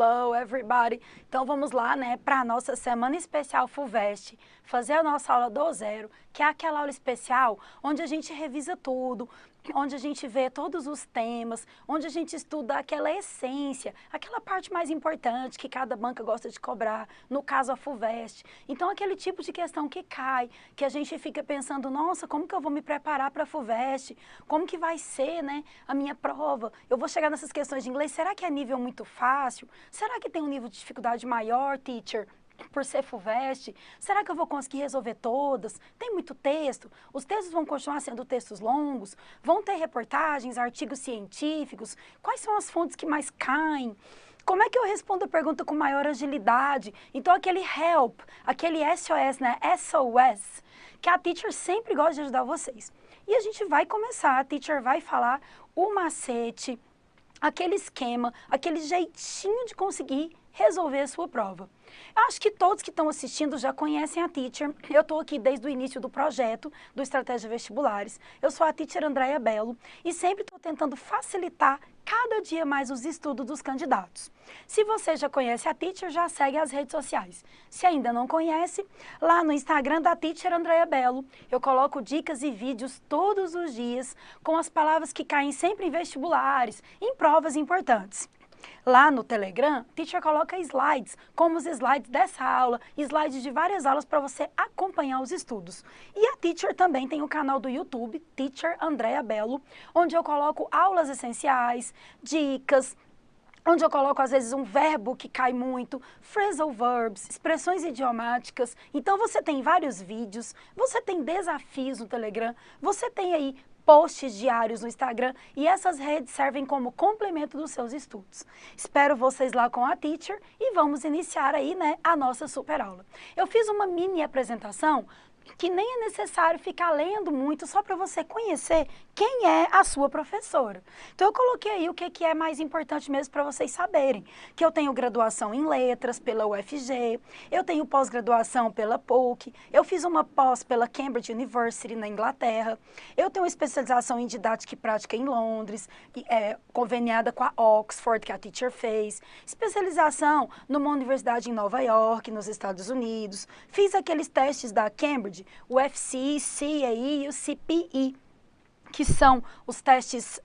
Hello, everybody! Então vamos lá, né, para a nossa semana especial FUVEST, fazer a nossa aula do zero, que é aquela aula especial onde a gente revisa tudo, onde a gente vê todos os temas, onde a gente estuda aquela essência, aquela parte mais importante que cada banca gosta de cobrar, no caso a FUVEST. Então aquele tipo de questão que cai, que a gente fica pensando, nossa, como que eu vou me preparar para a FUVEST? Como que vai ser, né, a minha prova? Eu vou chegar nessas questões de inglês, será que é nível muito fácil? Será que tem um nível de dificuldade maior, teacher? Por ser FUVEST, será que eu vou conseguir resolver todas? Tem muito texto? Os textos vão continuar sendo textos longos? Vão ter reportagens, artigos científicos? Quais são as fontes que mais caem? Como é que eu respondo a pergunta com maior agilidade? Então aquele help, aquele SOS, né? SOS, que a teacher sempre gosta de ajudar vocês. E a gente vai começar, a teacher vai falar o macete, aquele esquema, aquele jeitinho de conseguir resolver a sua prova. Eu acho que todos que estão assistindo já conhecem a teacher. Eu estou aqui desde o início do projeto do Estratégia Vestibulares. Eu sou a teacher Andréia Bello e sempre estou tentando facilitar cada dia mais os estudos dos candidatos. Se você já conhece a teacher, já segue as redes sociais. Se ainda não conhece, lá no Instagram da teacher Andréia Bello, eu coloco dicas e vídeos todos os dias com as palavras que caem sempre em vestibulares, em provas importantes. Lá no Telegram, a teacher coloca slides, como os slides dessa aula, slides de várias aulas para você acompanhar os estudos. E a teacher também tem o canal do YouTube, Teacher Andréia Bello, onde eu coloco aulas essenciais, dicas, onde eu coloco, às vezes, um verbo que cai muito, phrasal verbs, expressões idiomáticas. Então, você tem vários vídeos, você tem desafios no Telegram, você tem aí posts diários no Instagram e essas redes servem como complemento dos seus estudos. Espero vocês lá com a teacher e vamos iniciar aí, né, a nossa super aula. Eu fiz uma mini apresentação que nem é necessário ficar lendo muito, só para você conhecer quem é a sua professora. Então eu coloquei aí o que é mais importante mesmo para vocês saberem, que eu tenho graduação em letras pela UFG, eu tenho pós-graduação pela PUC, eu fiz uma pós pela Cambridge University na Inglaterra, eu tenho especialização em didática e prática em Londres, conveniada com a Oxford, que a teacher fez, especialização numa universidade em Nova York, nos Estados Unidos, fiz aqueles testes da Cambridge, o FCE, CAE e o CPE, que são os testes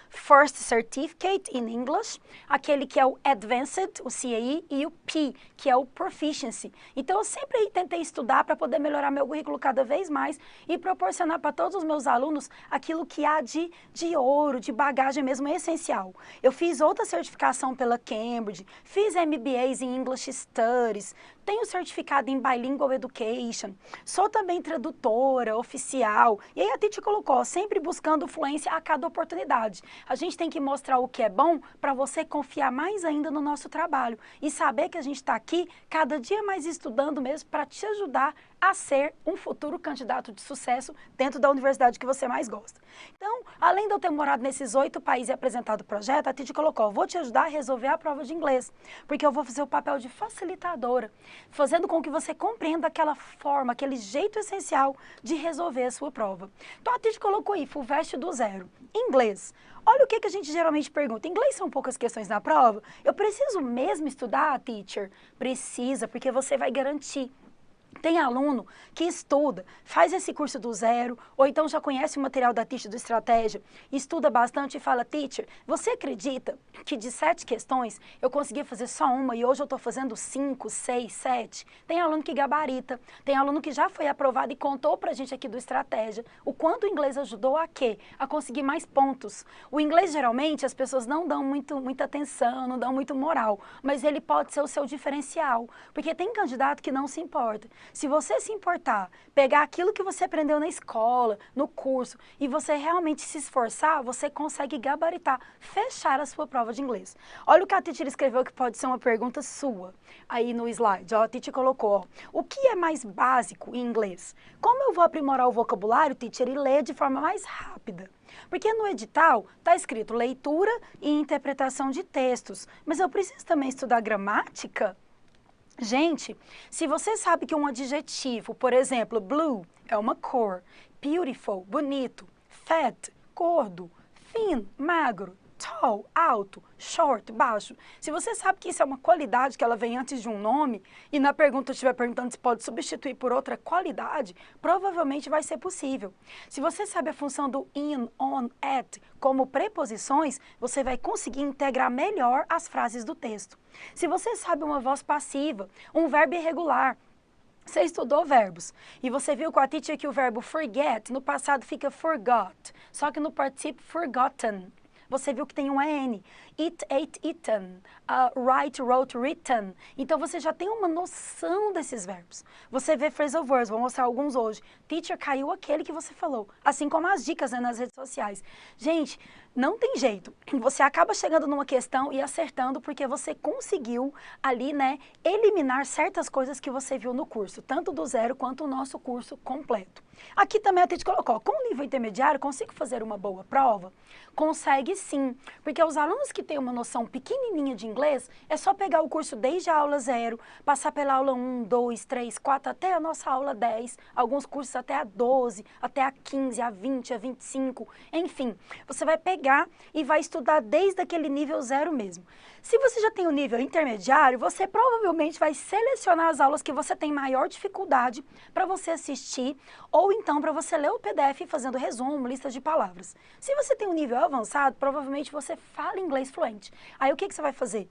First Certificate in English, aquele que é o Advanced, o CAE, e o P, que é o Proficiency. Então, eu sempre tentei estudar para poder melhorar meu currículo cada vez mais e proporcionar para todos os meus alunos aquilo que há de ouro, de bagagem mesmo essencial. Eu fiz outra certificação pela Cambridge, fiz MBAs em English Studies, tenho certificado em Bilingual Education, sou também tradutora oficial. E aí a teacher colocou, sempre buscando fluência a cada oportunidade. A gente tem que mostrar o que é bom para você confiar mais ainda no nosso trabalho e saber que a gente está aqui cada dia mais estudando mesmo para te ajudar a ser um futuro candidato de sucesso dentro da universidade que você mais gosta. Então, além de eu ter morado nesses 8 países e apresentado o projeto, a teacher colocou, vou te ajudar a resolver a prova de inglês, porque eu vou fazer o papel de facilitadora, fazendo com que você compreenda aquela forma, aquele jeito essencial de resolver a sua prova. Então, a teacher colocou aí, FUVEST do zero. Inglês. Olha o que a gente geralmente pergunta. Inglês são poucas questões na prova? Eu preciso mesmo estudar, teacher? Precisa, porque você vai garantir. Tem aluno que estuda, faz esse curso do zero, ou então já conhece o material da teacher do Estratégia, estuda bastante e fala, teacher, você acredita que de 7 questões eu consegui fazer só uma e hoje eu estou fazendo 5, 6, 7? Tem aluno que gabarita, tem aluno que já foi aprovado e contou pra gente aqui do Estratégia o quanto o inglês ajudou a quê? A conseguir mais pontos. O inglês, geralmente, as pessoas não dão muita atenção, não dão muito moral, mas ele pode ser o seu diferencial, porque tem candidato que não se importa. Se você se importar, pegar aquilo que você aprendeu na escola, no curso, e você realmente se esforçar, você consegue gabaritar, fechar a sua prova de inglês. Olha o que a teacher escreveu que pode ser uma pergunta sua, aí no slide. Ó, a teacher colocou, ó, o que é mais básico em inglês? Como eu vou aprimorar o vocabulário, teacher, e ler de forma mais rápida? Porque no edital está escrito leitura e interpretação de textos, mas eu preciso também estudar gramática? Gente, se você sabe que um adjetivo, por exemplo, blue é uma cor, beautiful, bonito, fat, gordo, thin, magro, tall, alto, short, baixo. Se você sabe que isso é uma qualidade que ela vem antes de um nome, e na pergunta estiver perguntando se pode substituir por outra qualidade, provavelmente vai ser possível. Se você sabe a função do in, on, at como preposições, você vai conseguir integrar melhor as frases do texto. Se você sabe uma voz passiva, um verbo irregular, você estudou verbos e você viu com a teacher que o verbo forget no passado fica forgot, só que no particípio forgotten. Você viu que tem um EN. Eat, ate, eaten. Write, wrote, written. Então, você já tem uma noção desses verbos. Você vê phrasal verbs, vou mostrar alguns hoje. Teacher, caiu aquele que você falou. Assim como as dicas, né, nas redes sociais. Gente, não tem jeito. Você acaba chegando numa questão e acertando porque você conseguiu ali, né, eliminar certas coisas que você viu no curso, tanto do zero quanto o nosso curso completo. Aqui também a teacher colocou, com nível intermediário, consigo fazer uma boa prova? Consegue sim, porque os alunos que têm uma noção pequenininha de inglês, é só pegar o curso desde a aula 0, passar pela aula 1, 2, 3, 4, até a nossa aula 10, alguns cursos até a 12, até a 15, a 20, a 25, enfim. Você vai pegar e vai estudar desde aquele nível 0 mesmo. Se você já tem o nível intermediário, você provavelmente vai selecionar as aulas que você tem maior dificuldade para você assistir, ou então para você ler o PDF fazendo resumo, lista de palavras. Se você tem um nível avançado, provavelmente você fala inglês fluente. Aí o que você vai fazer?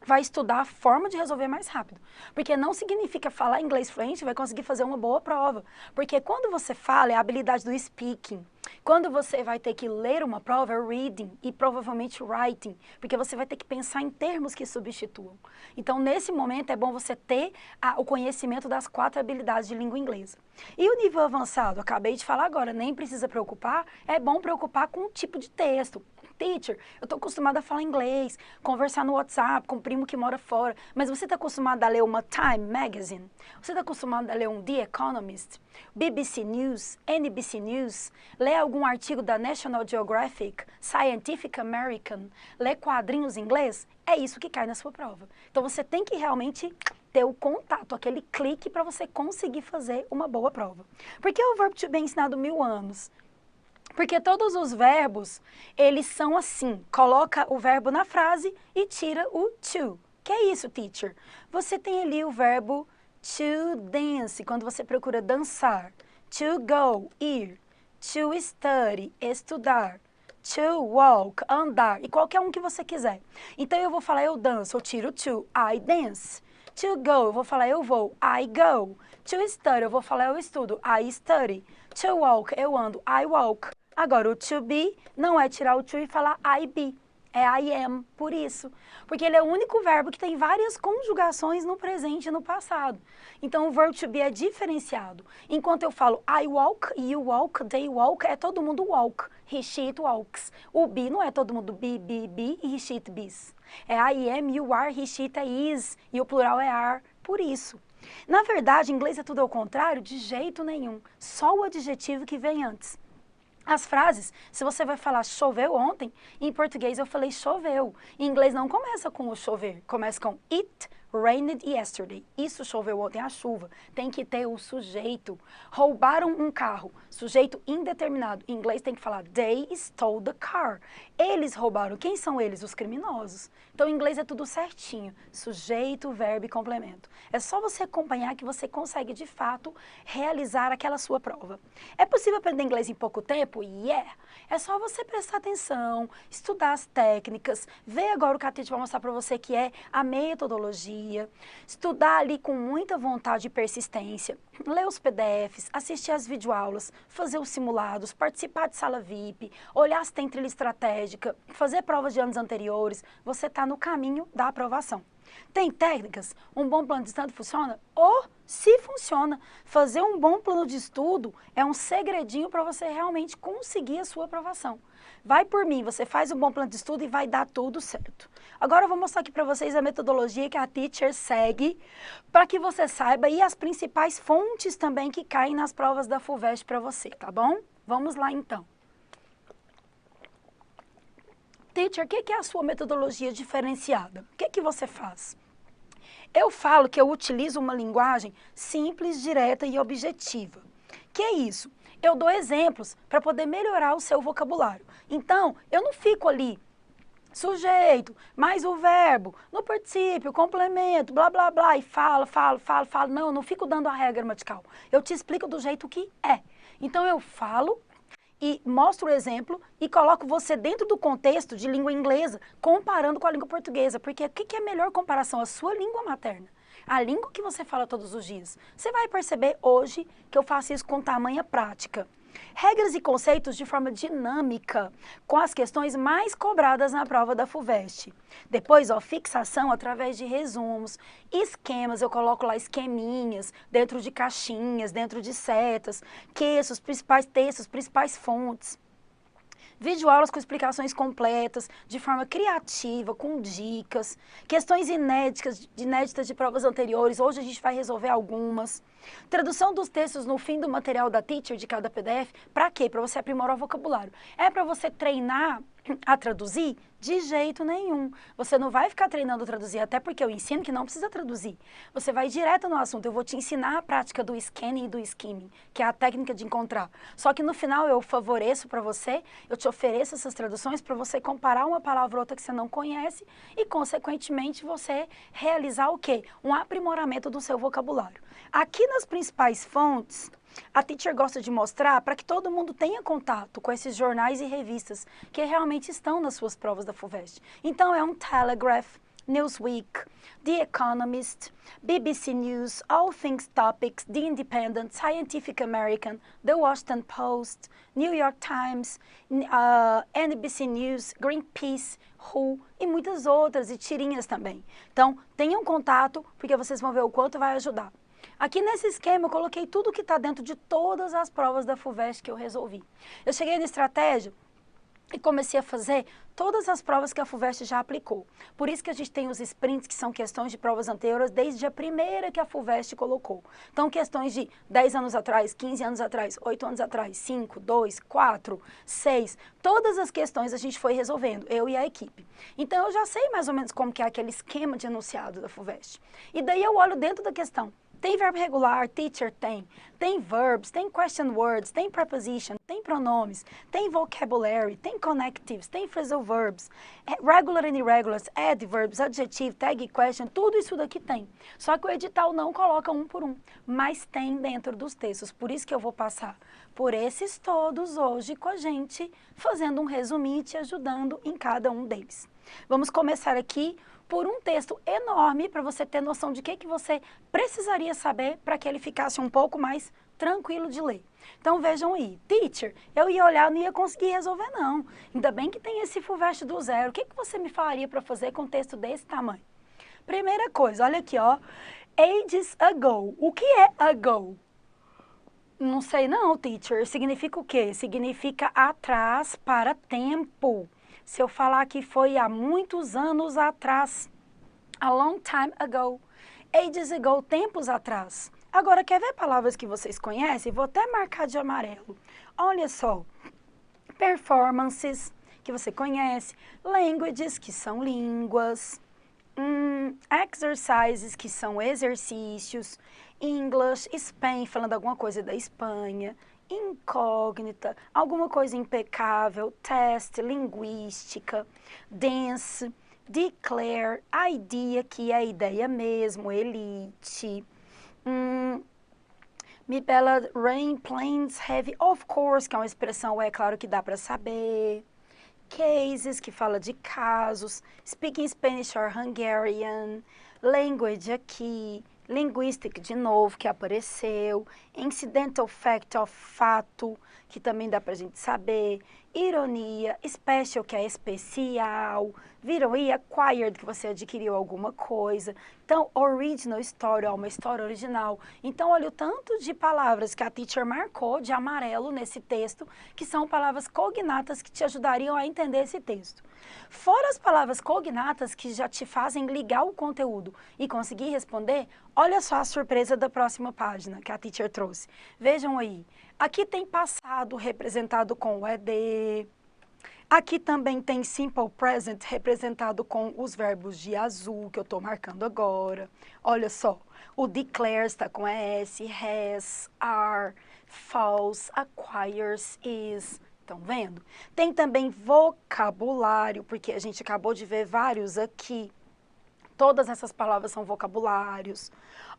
Vai estudar a forma de resolver mais rápido. Porque não significa falar inglês fluente, vai conseguir fazer uma boa prova. Porque quando você fala, é a habilidade do speaking. Quando você vai ter que ler uma prova, é reading e provavelmente writing. Porque você vai ter que pensar em termos que substituam. Então, nesse momento, é bom você ter o conhecimento das 4 habilidades de língua inglesa. E o nível avançado, acabei de falar agora, nem precisa preocupar, é bom preocupar com o tipo de texto. Teacher, eu estou acostumada a falar inglês, conversar no WhatsApp com um primo que mora fora, mas você está acostumada a ler uma Time Magazine? Você está acostumada a ler um The Economist, BBC News, NBC News, ler algum artigo da National Geographic, Scientific American, ler quadrinhos em inglês? É isso que cai na sua prova. Então você tem que realmente ter o contato, aquele clique para você conseguir fazer uma boa prova. Por que o verbo to be é ensinado 1000 anos? Porque todos os verbos, eles são assim, coloca o verbo na frase e tira o to. Que é isso, teacher? Você tem ali o verbo to dance, quando você procura dançar. To go, ir. To study, estudar. To walk, andar. E qualquer um que você quiser. Então, eu vou falar eu danço, eu tiro o to, I dance. To go, eu vou falar eu vou, I go. To study, eu vou falar eu estudo, I study. To walk, eu ando, I walk. Agora, o to be não é tirar o to e falar I be. É I am, por isso. Porque ele é o único verbo que tem várias conjugações no presente e no passado. Então, o verbo to be é diferenciado. Enquanto eu falo I walk, you walk, they walk, é todo mundo walk. He, she, it walks. O be não é todo mundo be, be, e he, she, it bees. É I am, you are, he, she, it é is. E o plural é are, por isso. Na verdade, em inglês é tudo ao contrário? De jeito nenhum. Só o adjetivo que vem antes. As frases, se você vai falar choveu ontem, em português eu falei choveu. Em inglês não começa com o chover, começa com it rained yesterday. Isso choveu ontem, a chuva. Tem que ter o sujeito. Roubaram um carro, sujeito indeterminado. Em inglês tem que falar they stole the car. Eles roubaram. Quem são eles? Os criminosos. Então, em inglês é tudo certinho. Sujeito, verbo e complemento. É só você acompanhar que você consegue, de fato, realizar aquela sua prova. É possível aprender inglês em pouco tempo? Yeah! É só você prestar atenção, estudar as técnicas, ver agora o que a Titi vai mostrar para você, que é a metodologia, estudar ali com muita vontade e persistência, ler os PDFs, assistir às videoaulas, fazer os simulados, participar de sala VIP, olhar se tem trilha estratégica, fazer provas de anos anteriores, você está no caminho da aprovação. Tem técnicas? Um bom plano de estudo funciona? Ou, se funciona, fazer um bom plano de estudo é um segredinho para você realmente conseguir a sua aprovação. Vai por mim, você faz um bom plano de estudo e vai dar tudo certo. Agora eu vou mostrar aqui para vocês a metodologia que a teacher segue para que você saiba e as principais fontes também que caem nas provas da FUVEST para você, tá bom? Vamos lá então. Teacher, o que é a sua metodologia diferenciada? O que você faz? Eu falo que eu utilizo uma linguagem simples, direta e objetiva. Que é isso? Eu dou exemplos para poder melhorar o seu vocabulário. Então, eu não fico ali sujeito, mais o verbo, no particípio, complemento, blá, blá, blá, e fala. Não, eu não fico dando a regra gramatical. Eu te explico do jeito que é. Então, eu falo e mostro o exemplo e coloco você dentro do contexto de língua inglesa, comparando com a língua portuguesa. Porque o que é a melhor comparação? A sua língua materna. A língua que você fala todos os dias. Você vai perceber hoje que eu faço isso com tamanha prática. Regras e conceitos de forma dinâmica, com as questões mais cobradas na prova da FUVEST. Depois, ó, fixação através de resumos, esquemas, eu coloco lá esqueminhas, dentro de caixinhas, dentro de setas, queixos, principais textos, principais fontes. Videoaulas com explicações completas, de forma criativa, com dicas, questões inéditas de provas anteriores, hoje a gente vai resolver algumas. Tradução dos textos no fim do material da Teacher de cada PDF, para quê? Para você aprimorar o vocabulário. É para você treinar a traduzir? De jeito nenhum. Você não vai ficar treinando a traduzir, até porque eu ensino que não precisa traduzir. Você vai direto no assunto. Eu vou te ensinar a prática do scanning e do skimming, que é a técnica de encontrar. Só que no final eu favoreço para você, eu te ofereço essas traduções para você comparar uma palavra ou outra que você não conhece e, consequentemente, você realizar o quê? Um aprimoramento do seu vocabulário. Aqui nas principais fontes, a Teacher gosta de mostrar para que todo mundo tenha contato com esses jornais e revistas que realmente estão nas suas provas da FUVEST. Então, é um Telegraph, Newsweek, The Economist, BBC News, All Things Topics, The Independent, Scientific American, The Washington Post, New York Times, NBC News, Greenpeace, WHO e muitas outras, e tirinhas também. Então, tenham contato, porque vocês vão ver o quanto vai ajudar. Aqui nesse esquema eu coloquei tudo que está dentro de todas as provas da FUVEST que eu resolvi. Eu cheguei na estratégia e comecei a fazer todas as provas que a FUVEST já aplicou. Por isso que a gente tem os sprints, que são questões de provas anteriores, desde a primeira que a FUVEST colocou. Então, questões de 10 anos atrás, 15 anos atrás, 8 anos atrás, 5, 2, 4, 6, todas as questões a gente foi resolvendo, eu e a equipe. Então, eu já sei mais ou menos como que é aquele esquema de enunciado da FUVEST. E daí eu olho dentro da questão. Tem verbo regular, teacher tem. Tem verbs, tem question words, tem preposition, tem pronomes, tem vocabulary, tem connectives, tem phrasal verbs, regular and irregulars, adverbs, adjective, tag question, tudo isso daqui tem. Só que o edital não coloca um por um, mas tem dentro dos textos. Por isso que eu vou passar por esses todos hoje com a gente, fazendo um resuminho e te ajudando em cada um deles. Vamos começar aqui por um texto enorme para você ter noção de que você precisaria saber para que ele ficasse um pouco mais tranquilo de ler. Então vejam aí, teacher, eu ia olhar, não ia conseguir resolver não. Ainda bem que tem esse FUVEST do zero. O que você me falaria para fazer com um texto desse tamanho? Primeira coisa, olha aqui, ó. Ages ago. O que é ago? Não sei não, teacher. Significa o quê? Significa atrás para tempo. Se eu falar que foi há muitos anos atrás, a long time ago, ages ago, tempos atrás. Agora, quer ver palavras que vocês conhecem? Vou até marcar de amarelo. Olha só, performances, que você conhece, languages, que são línguas, exercises, que são exercícios, English, Spain, falando alguma coisa da Espanha, incógnita, alguma coisa impecável, teste, linguística, dance, declare, idea, que é a ideia mesmo, elite, me bela, rain, plains, heavy, of course, que é uma expressão, é claro que dá para saber, cases, que fala de casos, speaking Spanish or Hungarian, language aqui, linguistic, de novo, que apareceu, incidental fact, of fato, que também dá pra gente saber, ironia, special, que é especial, viram aí, acquired, que você adquiriu alguma coisa, então, original story, ó, uma história original. Então, olha o tanto de palavras que a teacher marcou de amarelo nesse texto, que são palavras cognatas que te ajudariam a entender esse texto. Fora as palavras cognatas que já te fazem ligar o conteúdo e conseguir responder, olha só a surpresa da próxima página que a teacher trouxe. Vejam aí, aqui tem passado representado com o ED, aqui também tem simple present representado com os verbos de azul, que eu estou marcando agora. Olha só, o declares está com S, has, are, false, acquires, is, Estão vendo? Tem também vocabulário, porque a gente acabou de ver vários aqui. Todas essas palavras são vocabulários.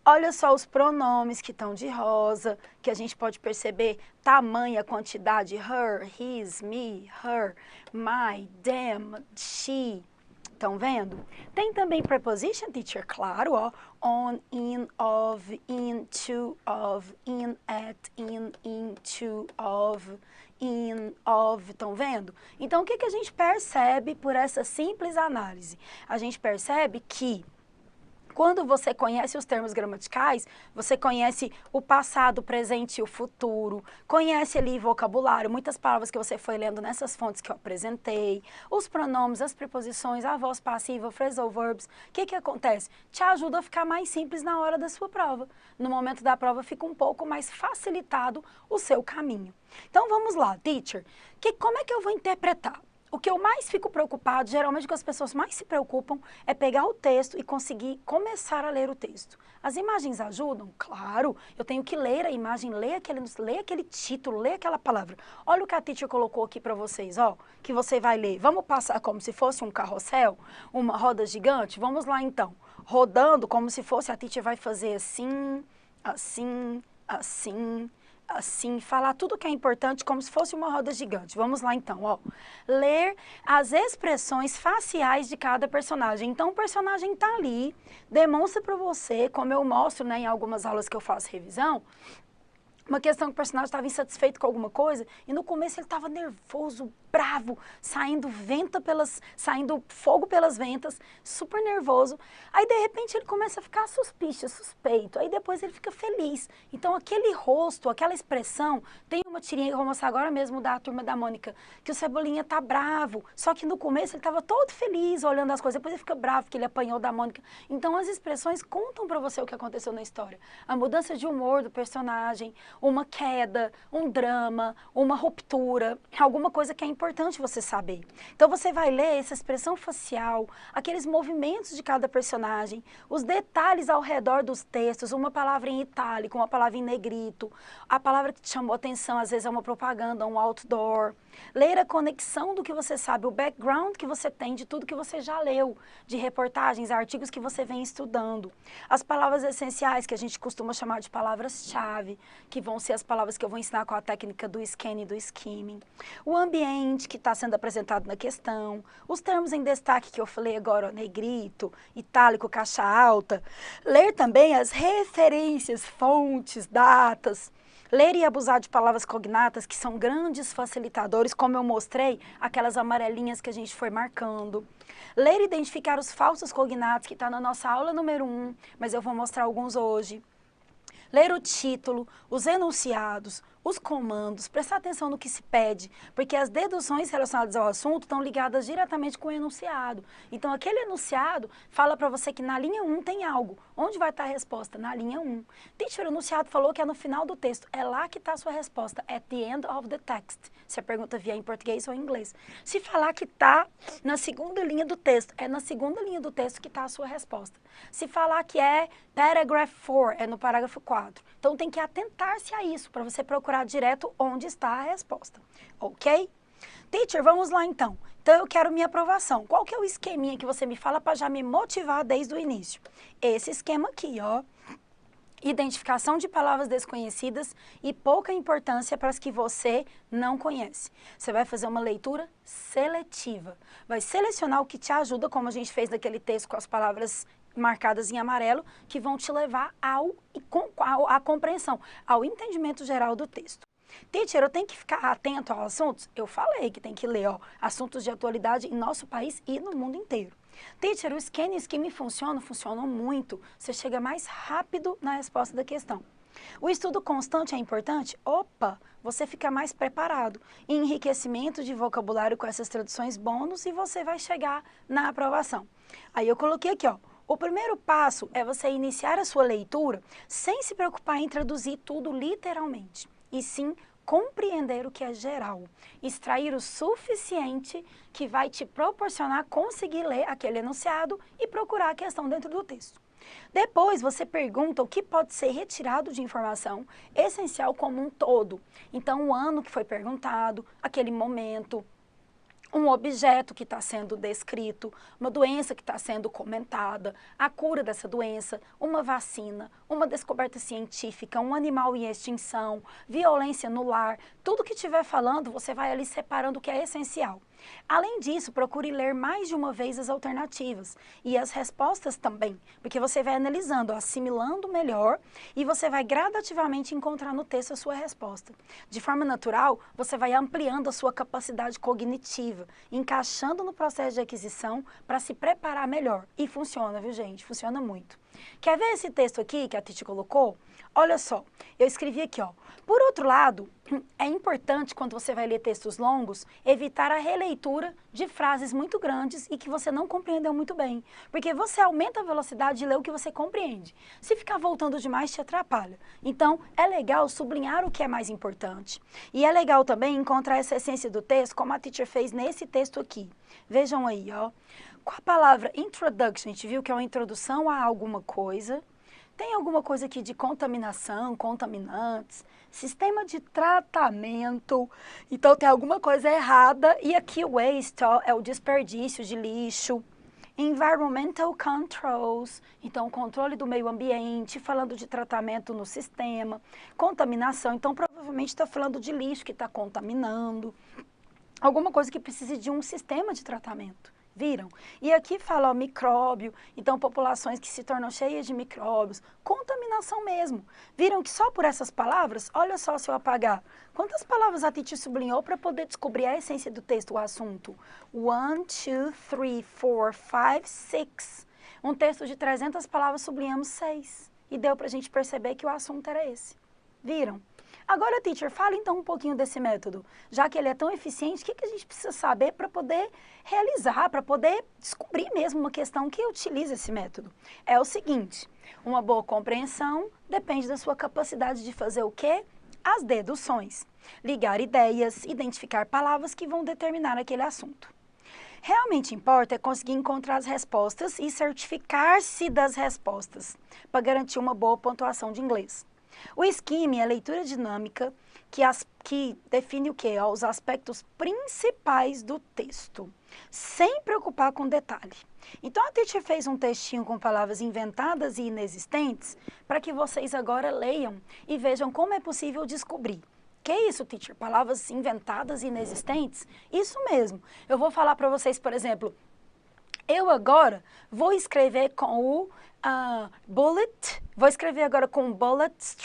Olha só os pronomes que estão de rosa, que a gente pode perceber tamanha quantidade. Her, his, me, her, my, them, she. Estão vendo? Tem também preposition, teacher, claro, ó. On, in, of, into, of, in, at, in, into, of, in, of, estão vendo? Então, o que a gente percebe por essa simples análise? A gente percebe que quando você conhece os termos gramaticais, você conhece o passado, o presente e o futuro, conhece ali vocabulário, muitas palavras que você foi lendo nessas fontes que eu apresentei, os pronomes, as preposições, a voz passiva, phrasal verbs. O que acontece? Te ajuda a ficar mais simples na hora da sua prova. No momento da prova fica um pouco mais facilitado o seu caminho. Então vamos lá, teacher, como é que eu vou interpretar? O que eu mais fico preocupado, geralmente o que as pessoas mais se preocupam, é pegar o texto e conseguir começar a ler o texto. As imagens ajudam? Claro, eu tenho que ler a imagem, ler aquele título, ler aquela palavra. Olha o que a teacher colocou aqui para vocês, ó, que você vai ler. Vamos passar como se fosse um carrossel, uma roda gigante? Vamos lá então. Rodando como se fosse, a teacher vai fazer assim, assim, assim, assim, falar tudo que é importante como se fosse uma roda gigante. Vamos lá então, ó. Ler as expressões faciais de cada personagem. Então o personagem tá ali, demonstra para você, como eu mostro, né, em algumas aulas que eu faço revisão, uma questão que o personagem estava insatisfeito com alguma coisa e no começo ele estava nervoso, bravo, saindo fogo pelas ventas, super nervoso. Aí de repente ele começa a ficar suspício, suspeito, aí depois ele fica feliz. Então aquele rosto, aquela expressão, tem uma tirinha que eu vou mostrar agora mesmo da Turma da Mônica, que o Cebolinha tá bravo, só que no começo ele estava todo feliz olhando as coisas, depois ele fica bravo que ele apanhou da Mônica. Então as expressões contam para você o que aconteceu na história. A mudança de humor do personagem, uma queda, um drama, uma ruptura, alguma coisa que é importante você saber. Então você vai ler essa expressão facial, aqueles movimentos de cada personagem, os detalhes ao redor dos textos, uma palavra em itálico, uma palavra em negrito, a palavra que te chamou atenção, às vezes é uma propaganda, um outdoor. Ler a conexão do que você sabe, o background que você tem de tudo que você já leu, de reportagens, artigos que você vem estudando. As palavras essenciais, que a gente costuma chamar de palavras-chave, que vão ser as palavras que eu vou ensinar com a técnica do scanning e do skimming. O ambiente que está sendo apresentado na questão, os termos em destaque que eu falei agora, negrito, itálico, caixa alta. Ler também as referências, fontes, datas. Ler e abusar de palavras cognatas, que são grandes facilitadores, como eu mostrei, aquelas amarelinhas que a gente foi marcando. Ler e identificar os falsos cognatos, que está na nossa aula número 1, mas eu vou mostrar alguns hoje. Ler o título, os enunciados, os comandos, prestar atenção no que se pede, porque as deduções relacionadas ao assunto estão ligadas diretamente com o enunciado. Então, aquele enunciado fala para você que na linha 1 tem algo. Onde vai estar a resposta? Na linha 1. Teacher, o enunciado falou que é no final do texto. É lá que está a sua resposta. At the end of the text. Se a pergunta vier em português ou em inglês. Se falar que está na segunda linha do texto, é na segunda linha do texto que está a sua resposta. Se falar que é paragraph 4, é no parágrafo 4. Então, tem que atentar-se a isso, para você procurar direto onde está a resposta, ok? Teacher, vamos lá então. Então, eu quero minha aprovação. Qual que é o esqueminha que você me fala para já me motivar desde o início? Esse esquema aqui, ó. Identificação de palavras desconhecidas e pouca importância para as que você não conhece. Você vai fazer uma leitura seletiva. Vai selecionar o que te ajuda, como a gente fez naquele texto com as palavras marcadas em amarelo, que vão te levar à compreensão, ao entendimento geral do texto. Teacher, eu tenho que ficar atento aos assuntos? Eu falei que tem que ler, ó, assuntos de atualidade em nosso país e no mundo inteiro. Teacher, o scanning e skimming funcionam muito. Você chega mais rápido na resposta da questão. O estudo constante é importante? Opa, você fica mais preparado. Enriquecimento de vocabulário com essas traduções bônus e você vai chegar na aprovação. Aí eu coloquei aqui, ó. O primeiro passo é você iniciar a sua leitura sem se preocupar em traduzir tudo literalmente, e sim compreender o que é geral, extrair o suficiente que vai te proporcionar conseguir ler aquele enunciado e procurar a questão dentro do texto. Depois, você pergunta o que pode ser retirado de informação essencial como um todo. Então, o ano que foi perguntado, aquele momento, um objeto que está sendo descrito, uma doença que está sendo comentada, a cura dessa doença, uma vacina, uma descoberta científica, um animal em extinção, violência no lar, tudo que estiver falando, você vai ali separando o que é essencial. Além disso, procure ler mais de uma vez as alternativas e as respostas também, porque você vai analisando, assimilando melhor e você vai gradativamente encontrar no texto a sua resposta. De forma natural, você vai ampliando a sua capacidade cognitiva, encaixando no processo de aquisição para se preparar melhor. E funciona, viu, gente? Funciona muito. Quer ver esse texto aqui que a Titi colocou? Olha só, eu escrevi aqui, ó. Por outro lado, é importante, quando você vai ler textos longos, evitar a releitura de frases muito grandes e que você não compreendeu muito bem. Porque você aumenta a velocidade de ler o que você compreende. Se ficar voltando demais, te atrapalha. Então, é legal sublinhar o que é mais importante. E é legal também encontrar essa essência do texto, como a teacher fez nesse texto aqui. Vejam aí, ó. Com a palavra introduction, a gente viu que é uma introdução a alguma coisa. Tem alguma coisa aqui de contaminação, contaminantes, sistema de tratamento, então tem alguma coisa errada. E aqui o waste, ó, é o desperdício de lixo. Environmental controls, então controle do meio ambiente, falando de tratamento no sistema. Contaminação, então provavelmente está falando de lixo que está contaminando. Alguma coisa que precise de um sistema de tratamento. Viram? E aqui fala ó, micróbio, então populações que se tornam cheias de micróbios, contaminação mesmo. Viram que só por essas palavras, olha só se eu apagar, quantas palavras a Titi sublinhou para poder descobrir a essência do texto, o assunto? 1, 2, 3, 4, 5, 6. Um texto de 300 palavras, sublinhamos 6. E deu para a gente perceber que o assunto era esse. Viram? Agora, teacher, fala então um pouquinho desse método. Já que ele é tão eficiente, o que a gente precisa saber para poder realizar, para poder descobrir mesmo uma questão que utiliza esse método? É o seguinte, uma boa compreensão depende da sua capacidade de fazer o quê? As deduções. Ligar ideias, identificar palavras que vão determinar aquele assunto. Realmente importa é conseguir encontrar as respostas e certificar-se das respostas, para garantir uma boa pontuação de inglês. O skimming é a leitura dinâmica que define o quê? Os aspectos principais do texto, sem preocupar com detalhe. Então, a teacher fez um textinho com palavras inventadas e inexistentes para que vocês agora leiam e vejam como é possível descobrir. Que isso, teacher? Palavras inventadas e inexistentes? Isso mesmo. Eu vou falar para vocês, por exemplo, eu agora vou escrever com o bullet, vou escrever agora com bullets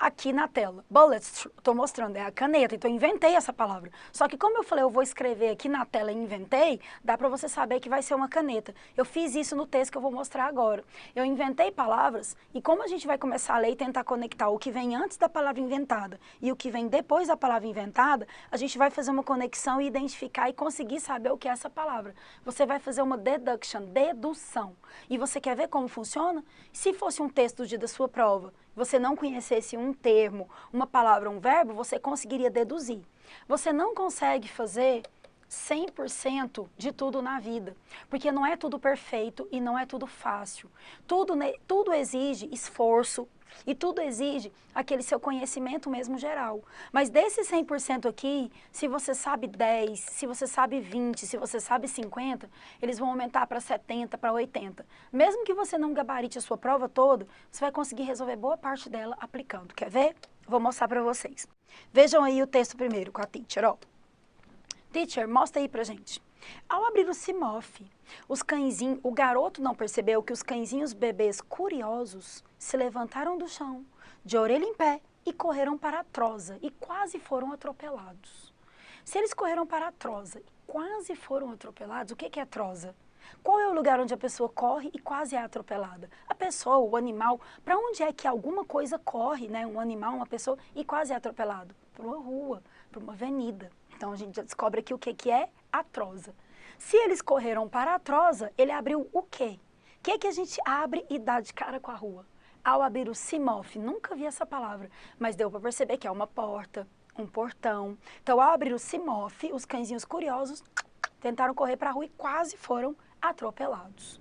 aqui na tela. Bullets, estou mostrando, é a caneta, então eu inventei essa palavra. Só que como eu falei, eu vou escrever aqui na tela e inventei, dá para você saber que vai ser uma caneta. Eu fiz isso no texto que eu vou mostrar agora. Eu inventei palavras e como a gente vai começar a ler e tentar conectar o que vem antes da palavra inventada e o que vem depois da palavra inventada, a gente vai fazer uma conexão e identificar e conseguir saber o que é essa palavra. Você vai fazer uma deduction, dedução. E você quer ver como funciona? Se fosse um texto do dia da sua prova, você não conhecesse um termo, uma palavra, um verbo, você conseguiria deduzir. Você não consegue fazer 100% de tudo na vida, porque não é tudo perfeito e não é tudo fácil. Tudo exige esforço e tudo exige aquele seu conhecimento mesmo geral. Mas desse 100% aqui, se você sabe 10, se você sabe 20, se você sabe 50, eles vão aumentar para 70, para 80. Mesmo que você não gabarite a sua prova toda, você vai conseguir resolver boa parte dela aplicando. Quer ver? Vou mostrar para vocês. Vejam aí o texto primeiro com a teacher, ó. Teacher, mostra aí pra gente. Ao abrir o CIMOF, o garoto não percebeu que os cãezinhos bebês curiosos se levantaram do chão, de orelha em pé, e correram para a troza e quase foram atropelados. Se eles correram para a troza e quase foram atropelados, o que é troza? Qual é o lugar onde a pessoa corre e quase é atropelada? A pessoa, o animal, para onde é que alguma coisa corre, né? Um animal, uma pessoa, e quase é atropelado? Para uma rua, para uma avenida. Então, a gente já descobre aqui o que é a troza. Se eles correram para a troza, ele abriu o quê? O que a gente abre e dá de cara com a rua? Ao abrir o CIMOF, nunca vi essa palavra, mas deu para perceber que é uma porta, um portão. Então, ao abrir o CIMOF, os cãezinhos curiosos tentaram correr para a rua e quase foram atropelados.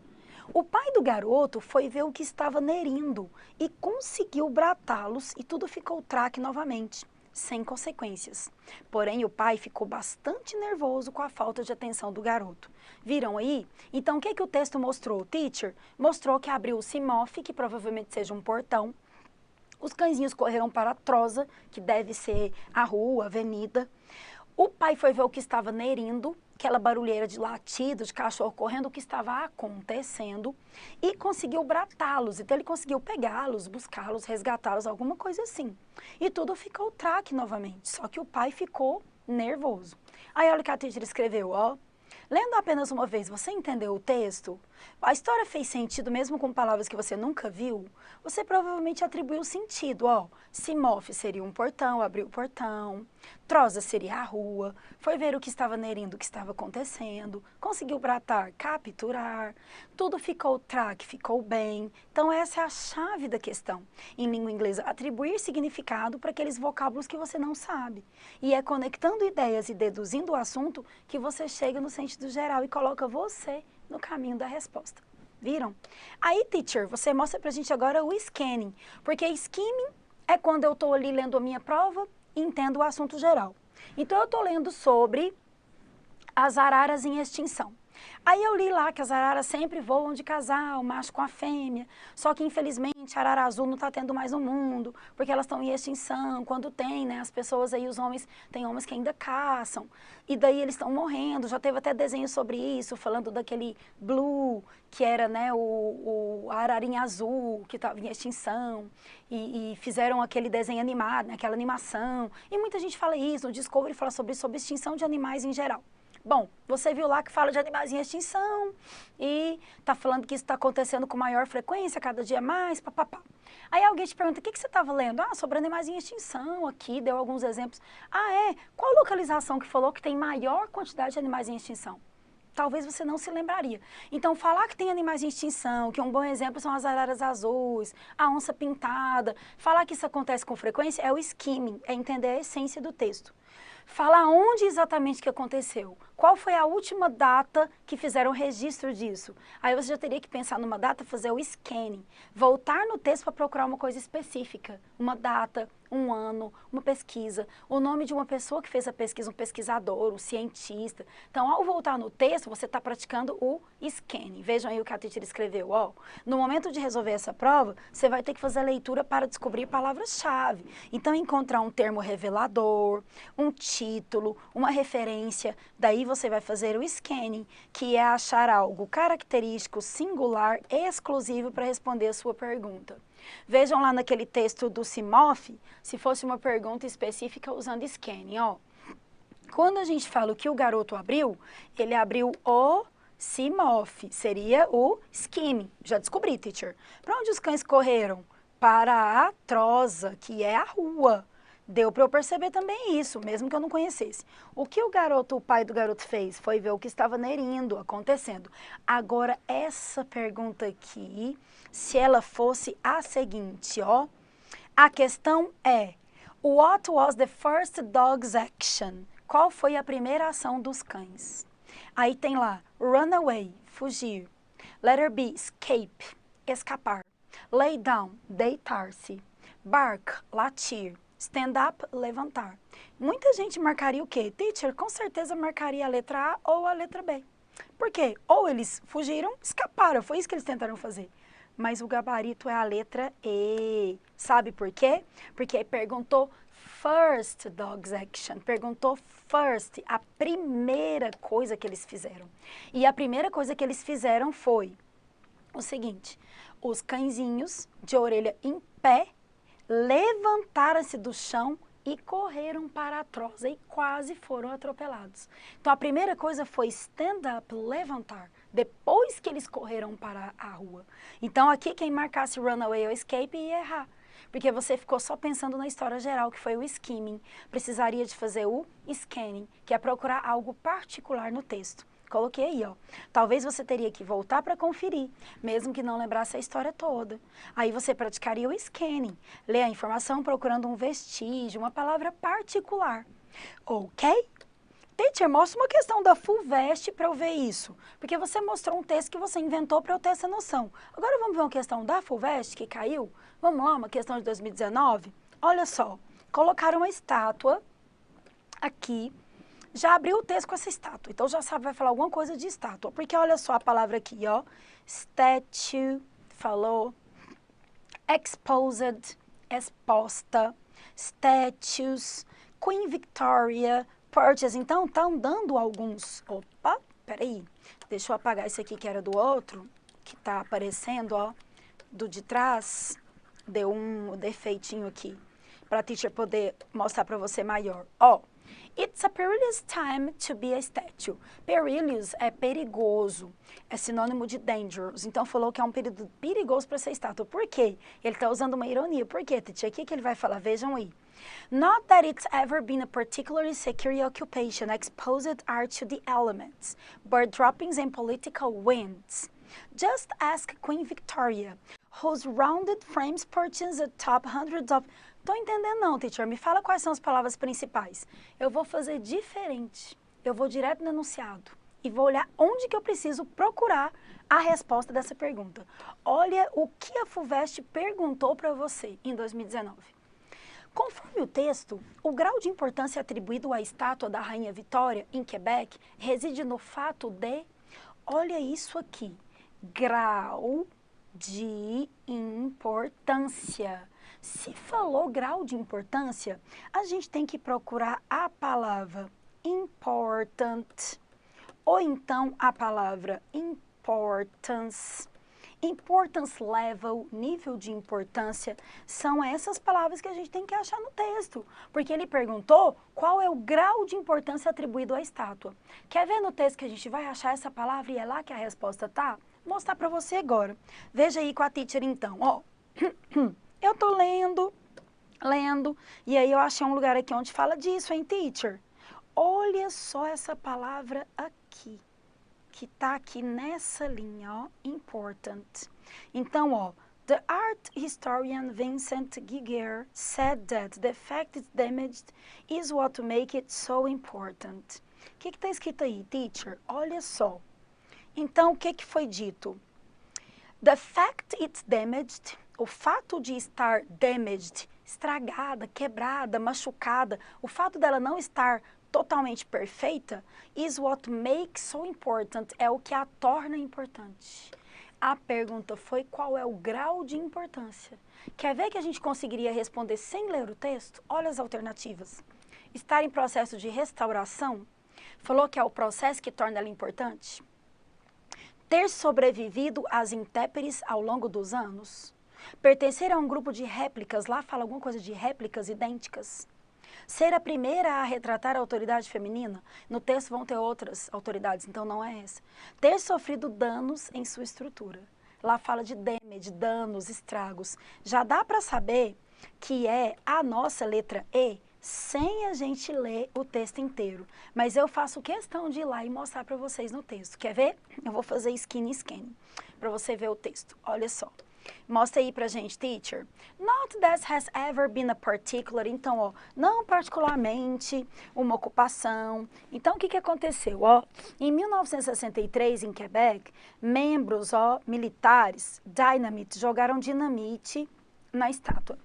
O pai do garoto foi ver o que estava nerindo e conseguiu bratá-los e tudo ficou traque novamente, sem consequências. Porém, o pai ficou bastante nervoso com a falta de atenção do garoto. Viram aí? Então, o que o texto mostrou, teacher? Mostrou que abriu o CIMOF, que provavelmente seja um portão. Os cãezinhos correram para a troza, que deve ser a rua, a avenida. O pai foi ver o que estava nerindo, aquela barulheira de latido, de cachorro correndo, o que estava acontecendo, e conseguiu bratá-los. Então, ele conseguiu pegá-los, buscá-los, resgatá-los, alguma coisa assim. E tudo ficou traque novamente, só que o pai ficou nervoso. Aí, olha o que a teacher escreveu, ó. Lendo apenas uma vez, você entendeu o texto? A história fez sentido mesmo com palavras que você nunca viu? Você provavelmente atribuiu sentido, ó. CIMOF seria um portão, abriu o portão. Troza seria a rua. Foi ver o que estava nerindo, o que estava acontecendo. Conseguiu bratar, capturar. Tudo ficou traque, ficou bem. Então essa é a chave da questão. Em língua inglesa, atribuir significado para aqueles vocábulos que você não sabe. E é conectando ideias e deduzindo o assunto que você chega no sentido geral e coloca você no caminho da resposta. Viram? Aí, teacher, você mostra pra gente agora o scanning, porque skimming é quando eu estou ali lendo a minha prova e entendo o assunto geral. Então, eu estou lendo sobre as araras em extinção. Aí eu li lá que as araras sempre voam de casal, macho com a fêmea, só que infelizmente a arara azul não está tendo mais no mundo, porque elas estão em extinção. Quando tem, né, as pessoas aí, os homens, tem homens que ainda caçam, e daí eles estão morrendo. Já teve até desenho sobre isso, falando daquele Blue, que era, né, a ararinha azul, que estava em extinção, e fizeram aquele desenho animado, né, aquela animação, e muita gente fala isso, no Discovery fala sobre extinção de animais em geral. Bom, você viu lá que fala de animais em extinção e está falando que isso está acontecendo com maior frequência, cada dia mais, papapá. Aí alguém te pergunta, o que você estava lendo? Ah, sobre animais em extinção aqui, deu alguns exemplos. Ah, é? Qual localização que falou que tem maior quantidade de animais em extinção? Talvez você não se lembraria. Então, falar que tem animais em extinção, que um bom exemplo são as araras azuis, a onça pintada, falar que isso acontece com frequência é o skimming, é entender a essência do texto. Fala onde exatamente que aconteceu. Qual foi a última data que fizeram registro disso? Aí você já teria que pensar numa data, fazer o scanning. Voltar no texto para procurar uma coisa específica. Uma data, um ano, uma pesquisa, o nome de uma pessoa que fez a pesquisa, um pesquisador, um cientista. Então, ao voltar no texto, você está praticando o scanning. Vejam aí o que a teacher escreveu. Ó. No momento de resolver essa prova, você vai ter que fazer a leitura para descobrir palavras-chave. Então, encontrar um termo revelador, um título, uma referência. Daí você vai fazer o scanning, que é achar algo característico, singular, exclusivo para responder a sua pergunta. Vejam lá naquele texto do CIMOF, se fosse uma pergunta específica usando scanning, ó. Quando a gente fala o que o garoto abriu, ele abriu o CIMOF, seria o skimming. Já descobri, teacher. Para onde os cães correram? Para a troza, que é a rua. Deu para eu perceber também isso, mesmo que eu não conhecesse. O que o pai do garoto fez foi ver o que estava nerindo, acontecendo. Agora, essa pergunta aqui, se ela fosse a seguinte, ó. A questão é, what was the first dog's action? Qual foi a primeira ação dos cães? Aí tem lá, run away, fugir. Letter B, escape, escapar. Lay down, deitar-se. Bark, latir. Stand up, levantar. Muita gente marcaria o quê? Teacher, com certeza marcaria a letra A ou a letra B. Por quê? Ou eles fugiram, escaparam, foi isso que eles tentaram fazer. Mas o gabarito é a letra E. Sabe por quê? Porque perguntou first dog's action. Perguntou first, a primeira coisa que eles fizeram. E a primeira coisa que eles fizeram foi o seguinte: os cãezinhos de orelha em pé levantaram-se do chão e correram para a troza e quase foram atropelados. Então, a primeira coisa foi stand up, levantar, depois que eles correram para a rua. Então, aqui quem marcasse runaway ou escape ia errar, porque você ficou só pensando na história geral, que foi o skimming. Precisaria de fazer o scanning, que é procurar algo particular no texto. Coloquei aí, ó. Talvez você teria que voltar para conferir, mesmo que não lembrasse a história toda. Aí você praticaria o scanning, ler a informação procurando um vestígio, uma palavra particular. Ok? Teacher, mostra uma questão da FUVEST para eu ver isso. Porque você mostrou um texto que você inventou para eu ter essa noção. Agora vamos ver uma questão da FUVEST que caiu? Vamos lá, uma questão de 2019? Olha só, colocaram uma estátua aqui. Já abriu o texto com essa estátua, então já sabe, vai falar alguma coisa de estátua. Porque olha só a palavra aqui, ó. Statue, falou. Exposed, exposta. Statues, Queen Victoria, purchase. Então, estão dando alguns... Opa, peraí. Deixa eu apagar isso aqui que era do outro, que tá aparecendo, ó. Do de trás, deu um defeitinho aqui. Para a teacher poder mostrar para você maior. Ó. It's a perilous time to be a statue. Perilous é perigoso, é sinônimo de dangerous. Então, falou que é um período perigoso para ser estátua. Por quê? Ele está usando uma ironia. Por quê, teacher? O que ele vai falar? Vejam aí. Not that it's ever been a particularly secure occupation exposed are to the elements, bird droppings and political winds. Just ask Queen Victoria, whose rounded frames purchase atop hundreds of... Tô entendendo não, teacher. Me fala quais são as palavras principais. Eu vou fazer diferente. Eu vou direto no enunciado e vou olhar onde que eu preciso procurar a resposta dessa pergunta. Olha o que a FUVEST perguntou para você em 2019. Conforme o texto, o grau de importância atribuído à estátua da Rainha Vitória, em Quebec, reside no fato de... Olha isso aqui. Grau de importância. Se falou grau de importância, a gente tem que procurar a palavra important ou então a palavra importance. Importance level, nível de importância, são essas palavras que a gente tem que achar no texto. Porque ele perguntou qual é o grau de importância atribuído à estátua. Quer ver no texto que a gente vai achar essa palavra e é lá que a resposta tá? Vou mostrar para você agora. Veja aí com a teacher então, ó. Eu tô lendo, e aí eu achei um lugar aqui onde fala disso, hein, teacher? Olha só essa palavra aqui, que tá aqui nessa linha, ó, important. Então, ó, the art historian Vincent Giguère said that the fact it's damaged is what make it so important. O que tá escrito aí, teacher? Olha só. Então, o que foi dito? The fact it's damaged... O fato de estar damaged, estragada, quebrada, machucada, o fato dela não estar totalmente perfeita, is what makes so important, é o que a torna importante. A pergunta foi qual é o grau de importância. Quer ver que a gente conseguiria responder sem ler o texto? Olha as alternativas. Estar em processo de restauração, falou que é o processo que torna ela importante. Ter sobrevivido às intempéries ao longo dos anos. Pertencer a um grupo de réplicas, lá fala alguma coisa de réplicas idênticas. Ser a primeira a retratar a autoridade feminina, no texto vão ter outras autoridades, então não é essa. Ter sofrido danos em sua estrutura. Lá fala de damage, danos, estragos. Já dá para saber que é a nossa letra E, sem a gente ler o texto inteiro. Mas eu faço questão de ir lá e mostrar para vocês no texto. Quer ver? Eu vou fazer scanning para você ver o texto. Olha só. Mostra aí pra gente, teacher. Not that has ever been a particular. Então, ó, não particularmente uma ocupação. Então, o que aconteceu? Ó, em 1963, em Quebec, membros, ó, militares, dynamite, jogaram dinamite na estátua.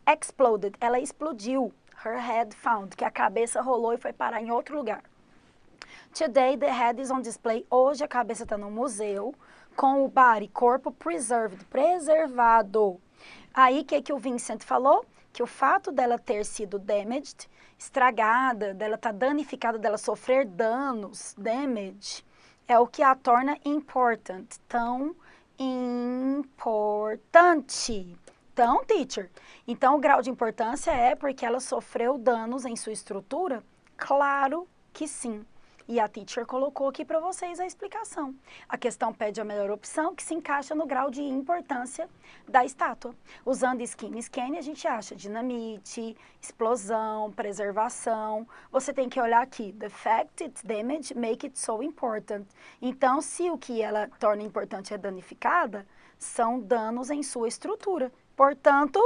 Exploded, ela explodiu. Her head found, que a cabeça rolou e foi parar em outro lugar. Today, the head is on display. Hoje, a cabeça está no museu. Com o body, corpo, preserved, preservado. Aí, o que o Vincent falou? Que o fato dela ter sido damaged, estragada, dela estar danificada, dela sofrer danos, damage, é o que a torna important, tão importante. Então, teacher, então o grau de importância é porque ela sofreu danos em sua estrutura? Claro que sim. E a teacher colocou aqui para vocês a explicação. A questão pede a melhor opção que se encaixa no grau de importância da estátua. Usando skin scan, a gente acha dinamite, explosão, preservação. Você tem que olhar aqui, the fact it's damaged make it so important. Então, se o que ela torna importante é danificada, são danos em sua estrutura. Portanto,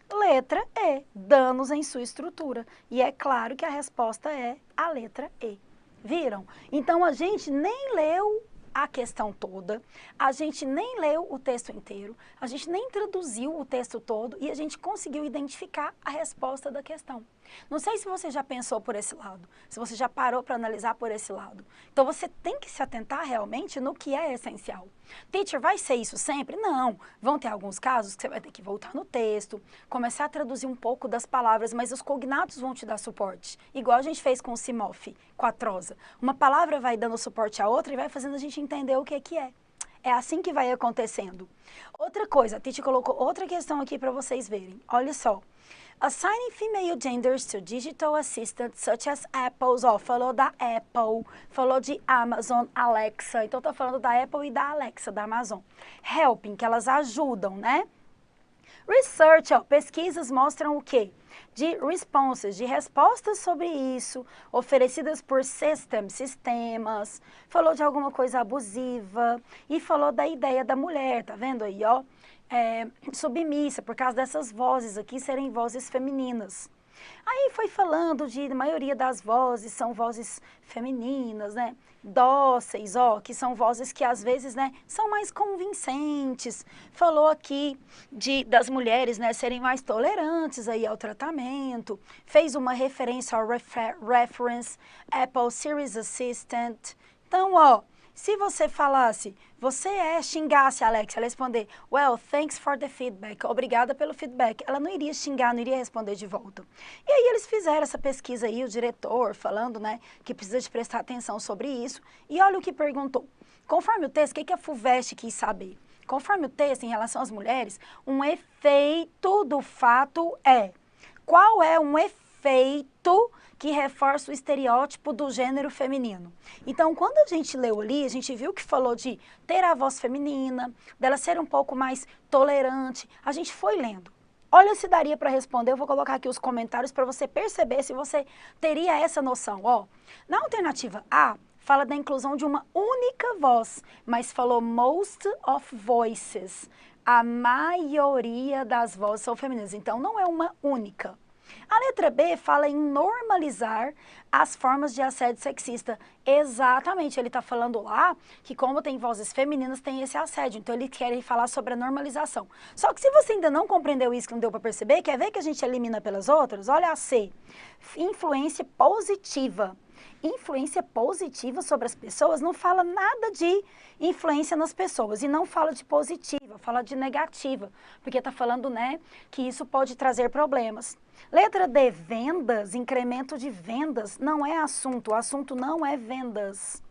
letra E, danos em sua estrutura. E é claro que a resposta é a letra E. Viram? Então, a gente nem leu a questão toda, a gente nem leu o texto inteiro, a gente nem traduziu o texto todo e a gente conseguiu identificar a resposta da questão. Não sei se você já pensou por esse lado, se você já parou para analisar por esse lado. Então, você tem que se atentar realmente no que é essencial. Teacher, vai ser isso sempre? Não. Vão ter alguns casos que você vai ter que voltar no texto, começar a traduzir um pouco das palavras, mas os cognatos vão te dar suporte. Igual a gente fez com o Simoff, com a Trosa. Uma palavra vai dando suporte à outra e vai fazendo a gente entender o que é. É assim que vai acontecendo. Outra coisa, a Titi colocou outra questão aqui para vocês verem. Olha só. Assigning female genders to digital assistants such as Apple's, ó, falou da Apple, falou de Amazon, Alexa, então tá falando da Apple e da Alexa, da Amazon. Helping, que elas ajudam, né? Research, ó, pesquisas mostram o quê? De responses, de respostas sobre isso, oferecidas por sistemas, falou de alguma coisa abusiva e falou da ideia da mulher, tá vendo aí, ó? Submissa, por causa dessas vozes aqui serem vozes femininas. Aí foi falando de, a maioria das vozes são vozes femininas, né? Dóceis, ó, que são vozes que às vezes, né, são mais convincentes. Falou aqui das mulheres, né, serem mais tolerantes aí ao tratamento. Fez uma referência ao reference Apple Series Assistant. Então, ó, se você falasse, xingasse a Alexa, ela ia responder, well, thanks for the feedback, obrigada pelo feedback. Ela não iria xingar, não iria responder de volta. E aí eles fizeram essa pesquisa aí, o diretor falando, né, que precisa de prestar atenção sobre isso. E olha o que perguntou. Conforme o texto, o que a FUVEST quis saber? Conforme o texto, em relação às mulheres, um efeito do fato é. Qual é um efeito que reforça o estereótipo do gênero feminino? Então, quando a gente leu ali, a gente viu que falou de ter a voz feminina, dela ser um pouco mais tolerante. A gente foi lendo. Olha se daria para responder, eu vou colocar aqui os comentários para você perceber se você teria essa noção. Ó, na alternativa A, fala da inclusão de uma única voz, mas falou most of voices. A maioria das vozes são femininas, então não é uma única. A letra B fala em normalizar as formas de assédio sexista. Exatamente, ele está falando lá que como tem vozes femininas, tem esse assédio. Então, ele quer falar sobre a normalização. Só que se você ainda não compreendeu isso, que não deu para perceber, quer ver que a gente elimina pelas outras? Olha a C, influência positiva. Influência positiva sobre as pessoas não fala nada de influência nas pessoas e não fala de positiva, fala de negativa, porque está falando, né, que isso pode trazer problemas. Letra D, vendas, incremento de vendas, não é assunto, o assunto não é vendas.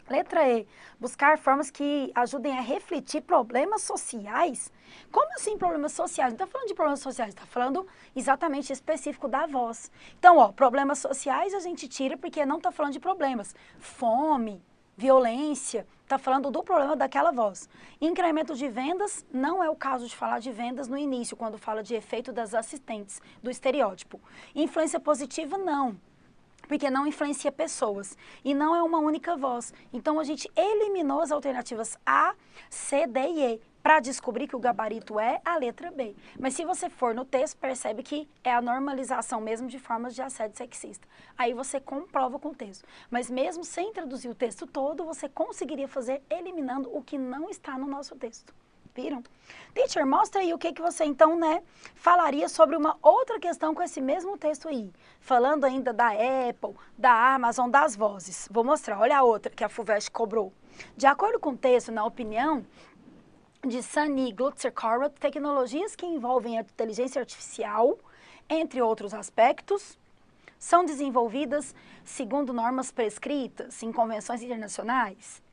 Letra E, buscar formas que ajudem a refletir problemas sociais. Como assim problemas sociais? Não está falando de problemas sociais, está falando exatamente específico da voz. Então, ó, problemas sociais a gente tira porque não está falando de problemas. Fome, violência, está falando do problema daquela voz. Incremento de vendas, não é o caso de falar de vendas no início, quando fala de efeito das assistentes, do estereótipo. Influência positiva, não. Porque não influencia pessoas e não é uma única voz. Então, a gente eliminou as alternativas A, C, D e E para descobrir que o gabarito é a letra B. Mas se você for no texto, percebe que é a normalização mesmo de formas de assédio sexista. Aí você comprova com o texto. Mas mesmo sem traduzir o texto todo, você conseguiria fazer eliminando o que não está no nosso texto. Viram? Teacher, mostra aí o que você então, né, falaria sobre uma outra questão com esse mesmo texto aí. Falando ainda da Apple, da Amazon, das vozes. Vou mostrar, olha a outra que a FUVEST cobrou. De acordo com o texto, na opinião de Sunny Glutzer-Korot, tecnologias que envolvem a inteligência artificial, entre outros aspectos, são desenvolvidas segundo normas prescritas em convenções internacionais.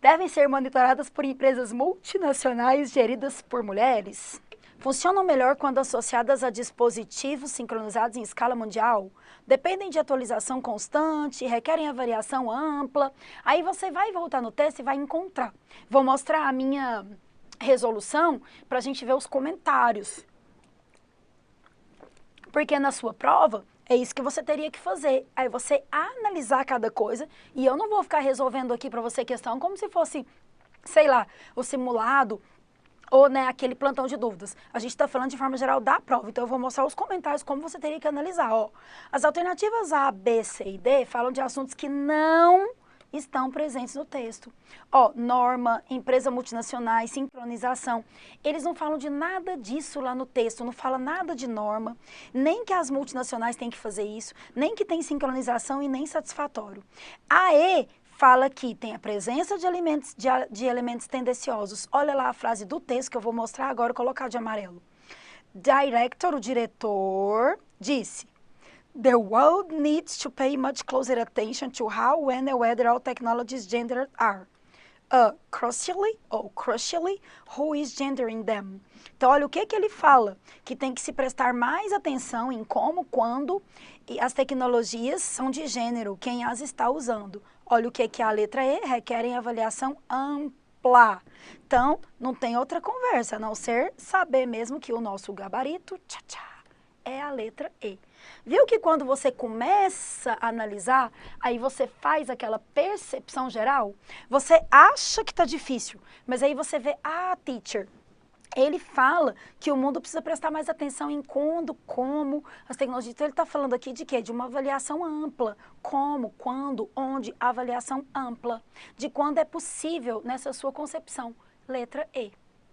Devem ser monitoradas por empresas multinacionais geridas por mulheres. Funcionam melhor quando associadas a dispositivos sincronizados em escala mundial? Dependem de atualização constante, requerem a variação ampla. Aí você vai voltar no texto e vai encontrar. Vou mostrar a minha resolução para a gente ver os comentários. Porque na sua prova, é isso que você teria que fazer. Aí você analisar cada coisa, e eu não vou ficar resolvendo aqui para você questão como se fosse, sei lá, o simulado ou né, aquele plantão de dúvidas. A gente está falando de forma geral da prova, então eu vou mostrar os comentários como você teria que analisar. Ó. As alternativas A, B, C e D falam de assuntos que não estão presentes no texto. Ó, norma, empresa multinacional, sincronização. Eles não falam de nada disso lá no texto, não fala nada de norma, nem que as multinacionais têm que fazer isso, nem que tem sincronização e nem satisfatório. A E fala que tem a presença de elementos tendenciosos. Olha lá a frase do texto que eu vou mostrar agora, colocar de amarelo. Director, o diretor, disse: "The world needs to pay much closer attention to how, when, and whether all technologies gendered are. Crucially, who is gendering them?" Então, olha o que ele fala, que tem que se prestar mais atenção em como, quando as tecnologias são de gênero, quem as está usando. Olha o que é a letra E, requerem avaliação ampla. Então, não tem outra conversa, a não ser saber mesmo que o nosso gabarito, é a letra E. Viu que quando você começa a analisar, aí você faz aquela percepção geral? Você acha que está difícil, mas aí você vê, teacher, ele fala que o mundo precisa prestar mais atenção em quando, como, as tecnologias. Então ele está falando aqui de quê? De uma avaliação ampla. Como, quando, onde, avaliação ampla. De quando é possível nessa sua concepção. Letra E.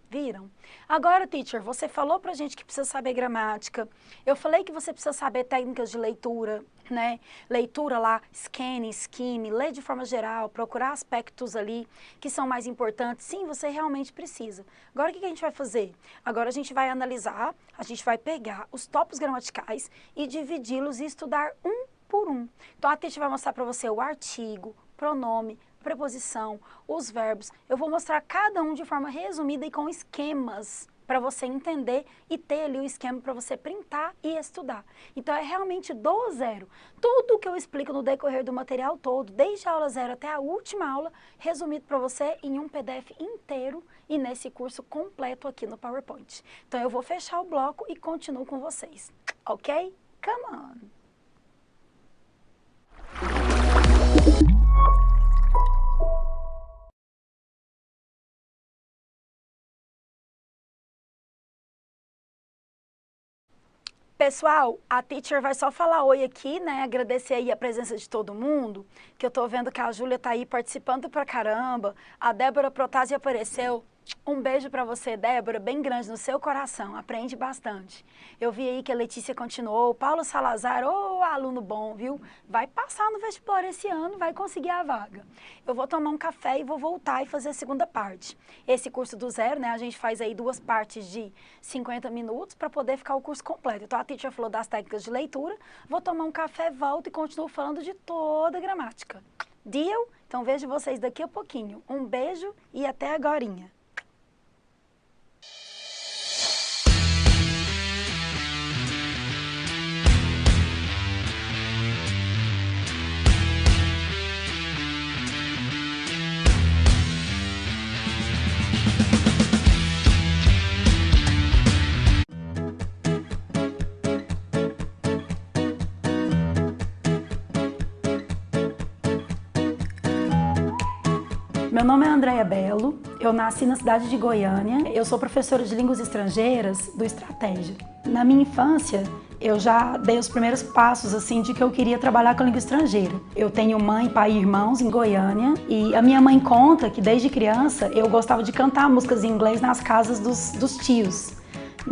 Viram? Agora, teacher, você falou pra gente que precisa saber gramática. Eu falei que você precisa saber técnicas de leitura, né? Leitura lá, scanning, skimming, ler de forma geral, procurar aspectos ali que são mais importantes. Sim, você realmente precisa. Agora, o que a gente vai fazer? Agora a gente vai analisar, a gente vai pegar os tópicos gramaticais e dividi-los e estudar um por um. Então, a teacher vai mostrar pra você o artigo, pronome, preposição, os verbos. Eu vou mostrar cada um de forma resumida e com esquemas para você entender e ter ali o esquema para você printar e estudar. Então é realmente do zero. Tudo que eu explico no decorrer do material todo, desde a aula 0 até a última aula, resumido para você em um PDF inteiro e nesse curso completo aqui no PowerPoint. Então eu vou fechar o bloco e continuo com vocês. Ok? Come on! Pessoal, a teacher vai só falar oi aqui, né? Agradecer aí a presença de todo mundo, que eu tô vendo que a Júlia tá aí participando pra caramba, a Débora Protásio apareceu. Um beijo pra você, Débora, bem grande no seu coração, aprende bastante. Eu vi aí que a Letícia continuou, o Paulo Salazar, aluno bom, viu? Vai passar no vestibular esse ano, vai conseguir a vaga. Eu vou tomar um café e vou voltar e fazer a segunda parte. Esse curso do zero, né, a gente faz aí 2 partes de 50 minutos para poder ficar o curso completo. Então a teacher falou das técnicas de leitura, vou tomar um café, volto e continuo falando de toda a gramática. Deal? Então vejo vocês daqui a pouquinho. Um beijo e até agorinha. Meu nome é Andréia Belo, eu nasci na cidade de Goiânia, eu sou professora de línguas estrangeiras do Estratégia. Na minha infância, eu já dei os primeiros passos assim de que eu queria trabalhar com língua estrangeira. Eu tenho mãe, pai e irmãos em Goiânia e a minha mãe conta que desde criança eu gostava de cantar músicas em inglês nas casas dos tios.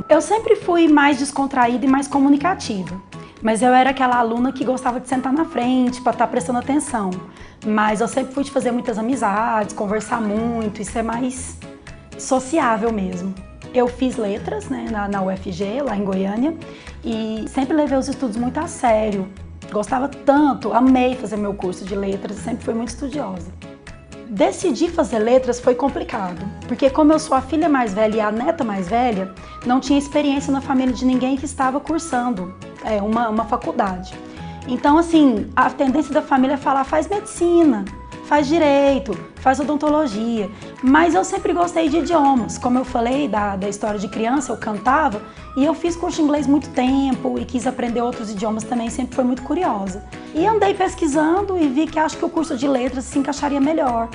Eu sempre fui mais descontraída e mais comunicativa. Mas eu era aquela aluna que gostava de sentar na frente para estar prestando atenção. Mas eu sempre fui de fazer muitas amizades, conversar muito e ser mais sociável mesmo. Eu fiz letras, né, na UFG, lá em Goiânia, e sempre levei os estudos muito a sério. Gostava tanto, amei fazer meu curso de letras, sempre fui muito estudiosa. Decidir fazer letras foi complicado, porque como eu sou a filha mais velha e a neta mais velha, não tinha experiência na família de ninguém que estava cursando uma faculdade. Então, assim, a tendência da família é falar, faz medicina, faz direito, faz odontologia, mas eu sempre gostei de idiomas. Como eu falei da história de criança, eu cantava e eu fiz curso de inglês muito tempo e quis aprender outros idiomas também, sempre foi muito curiosa. E andei pesquisando e vi que acho que o curso de letras se encaixaria melhor,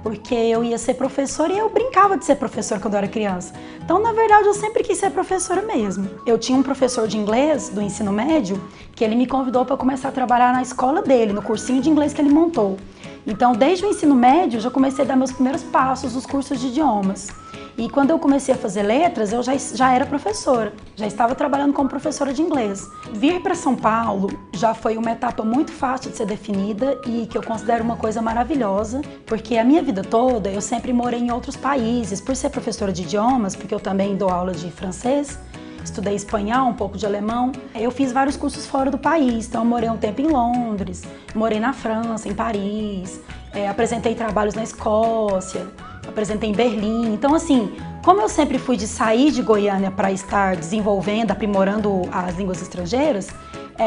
porque eu ia ser professora e eu brincava de ser professora quando eu era criança. Então, na verdade, eu sempre quis ser professora mesmo. Eu tinha um professor de inglês do ensino médio que ele me convidou para começar a trabalhar na escola dele, no cursinho de inglês que ele montou. Então, desde o ensino médio, já comecei a dar meus primeiros passos nos cursos de idiomas. E quando eu comecei a fazer letras, eu já era professora, já estava trabalhando como professora de inglês. Vir para São Paulo já foi uma etapa muito fácil de ser definida e que eu considero uma coisa maravilhosa, porque a minha vida toda eu sempre morei em outros países, por ser professora de idiomas, porque eu também dou aula de francês, estudei espanhol, um pouco de alemão. Eu fiz vários cursos fora do país, então eu morei um tempo em Londres, morei na França, em Paris, apresentei trabalhos na Escócia, apresentei em Berlim. Então, assim, como eu sempre fui de sair de Goiânia para estar desenvolvendo, aprimorando as línguas estrangeiras,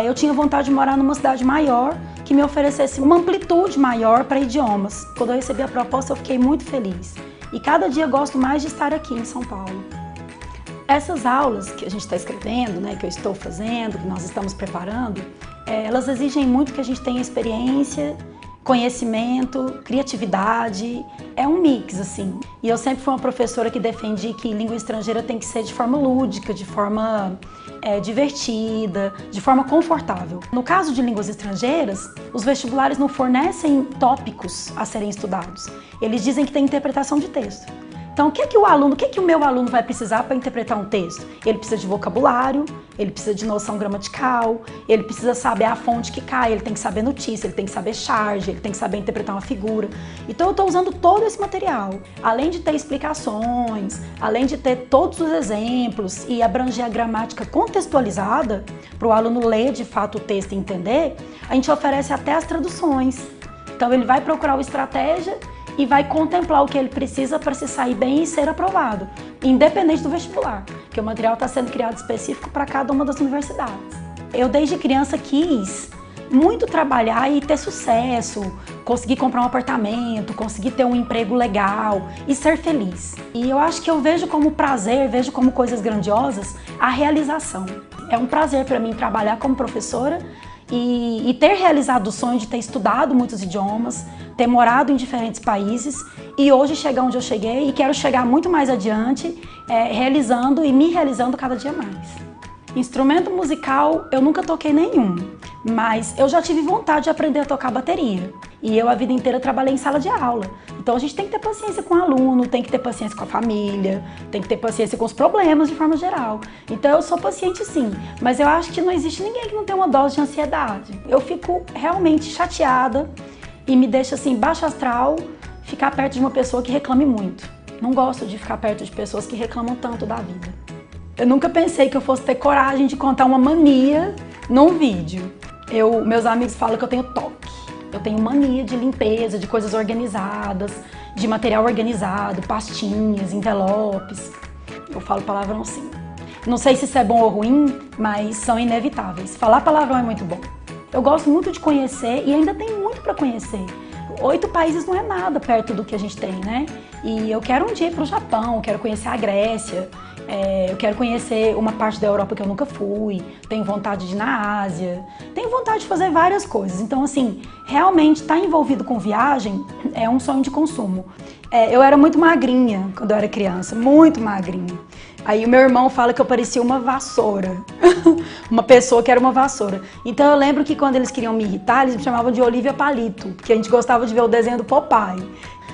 eu tinha vontade de morar numa cidade maior que me oferecesse uma amplitude maior para idiomas. Quando eu recebi a proposta, eu fiquei muito feliz. E cada dia gosto mais de estar aqui em São Paulo. Essas aulas que a gente está escrevendo, né, que eu estou fazendo, que nós estamos preparando, elas exigem muito que a gente tenha experiência, conhecimento, criatividade, é um mix, assim. E eu sempre fui uma professora que defendi que língua estrangeira tem que ser de forma lúdica, de forma divertida, de forma confortável. No caso de línguas estrangeiras, os vestibulares não fornecem tópicos a serem estudados. Eles dizem que tem interpretação de texto. Então, o que o meu aluno vai precisar para interpretar um texto? Ele precisa de vocabulário, ele precisa de noção gramatical, ele precisa saber a fonte que cai, ele tem que saber notícia, ele tem que saber charge, ele tem que saber interpretar uma figura. Então, eu estou usando todo esse material. Além de ter explicações, além de ter todos os exemplos e abranger a gramática contextualizada, para o aluno ler de fato o texto e entender, a gente oferece até as traduções. Então, ele vai procurar o estratégia e vai contemplar o que ele precisa para se sair bem e ser aprovado, independente do vestibular, porque o material está sendo criado específico para cada uma das universidades. Eu, desde criança, quis muito trabalhar e ter sucesso, conseguir comprar um apartamento, conseguir ter um emprego legal e ser feliz. E eu acho que eu vejo como prazer, vejo como coisas grandiosas a realização. É um prazer para mim trabalhar como professora e ter realizado o sonho de ter estudado muitos idiomas, ter morado em diferentes países e hoje chegar onde eu cheguei e quero chegar muito mais adiante, realizando e me realizando cada dia mais. Instrumento musical eu nunca toquei nenhum, mas eu já tive vontade de aprender a tocar bateria. E eu a vida inteira trabalhei em sala de aula. Então a gente tem que ter paciência com o aluno, tem que ter paciência com a família, tem que ter paciência com os problemas de forma geral. Então eu sou paciente sim, mas eu acho que não existe ninguém que não tenha uma dose de ansiedade. Eu fico realmente chateada e me deixa assim, baixo astral, ficar perto de uma pessoa que reclame muito. Não gosto de ficar perto de pessoas que reclamam tanto da vida. Eu nunca pensei que eu fosse ter coragem de contar uma mania num vídeo. Meus amigos falam que eu tenho toque. Eu tenho mania de limpeza, de coisas organizadas, de material organizado, pastinhas, envelopes. Eu falo palavrão sim. Não sei se isso é bom ou ruim, mas são inevitáveis. Falar palavrão é muito bom. Eu gosto muito de conhecer e ainda tenho muito para conhecer. 8 países não é nada perto do que a gente tem, né? E eu quero um dia ir para o Japão, eu quero conhecer a Grécia, eu quero conhecer uma parte da Europa que eu nunca fui, tenho vontade de ir na Ásia, tenho vontade de fazer várias coisas. Então, assim, realmente estar envolvido com viagem é um sonho de consumo. Eu era muito magrinha quando eu era criança, muito magrinha. Aí o meu irmão fala que eu parecia uma vassoura, uma pessoa que era uma vassoura. Então eu lembro que quando eles queriam me irritar, eles me chamavam de Olivia Palito, porque a gente gostava de ver o desenho do Popeye.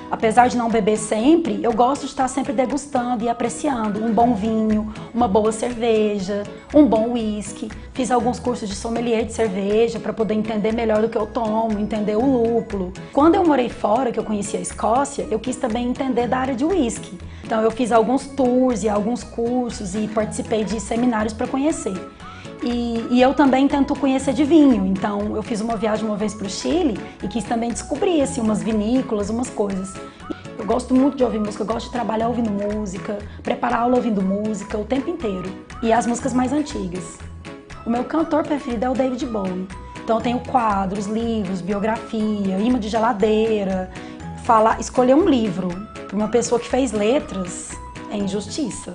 Apesar de não beber sempre, eu gosto de estar sempre degustando e apreciando um bom vinho, uma boa cerveja, um bom whisky. Fiz alguns cursos de sommelier de cerveja para poder entender melhor do que eu tomo, entender o lúpulo. Quando eu morei fora, que eu conheci a Escócia, eu quis também entender da área de whisky. Então eu fiz alguns tours e alguns cursos e participei de seminários para conhecer. E eu também tento conhecer de vinho, então eu fiz uma viagem uma vez para o Chile e quis também descobrir assim, umas vinícolas, umas coisas. Eu gosto muito de ouvir música, eu gosto de trabalhar ouvindo música, preparar aula ouvindo música o tempo inteiro. E as músicas mais antigas. O meu cantor preferido é o David Bowie. Então eu tenho quadros, livros, biografia, imã de geladeira. Escolher um livro para uma pessoa que fez letras é injustiça.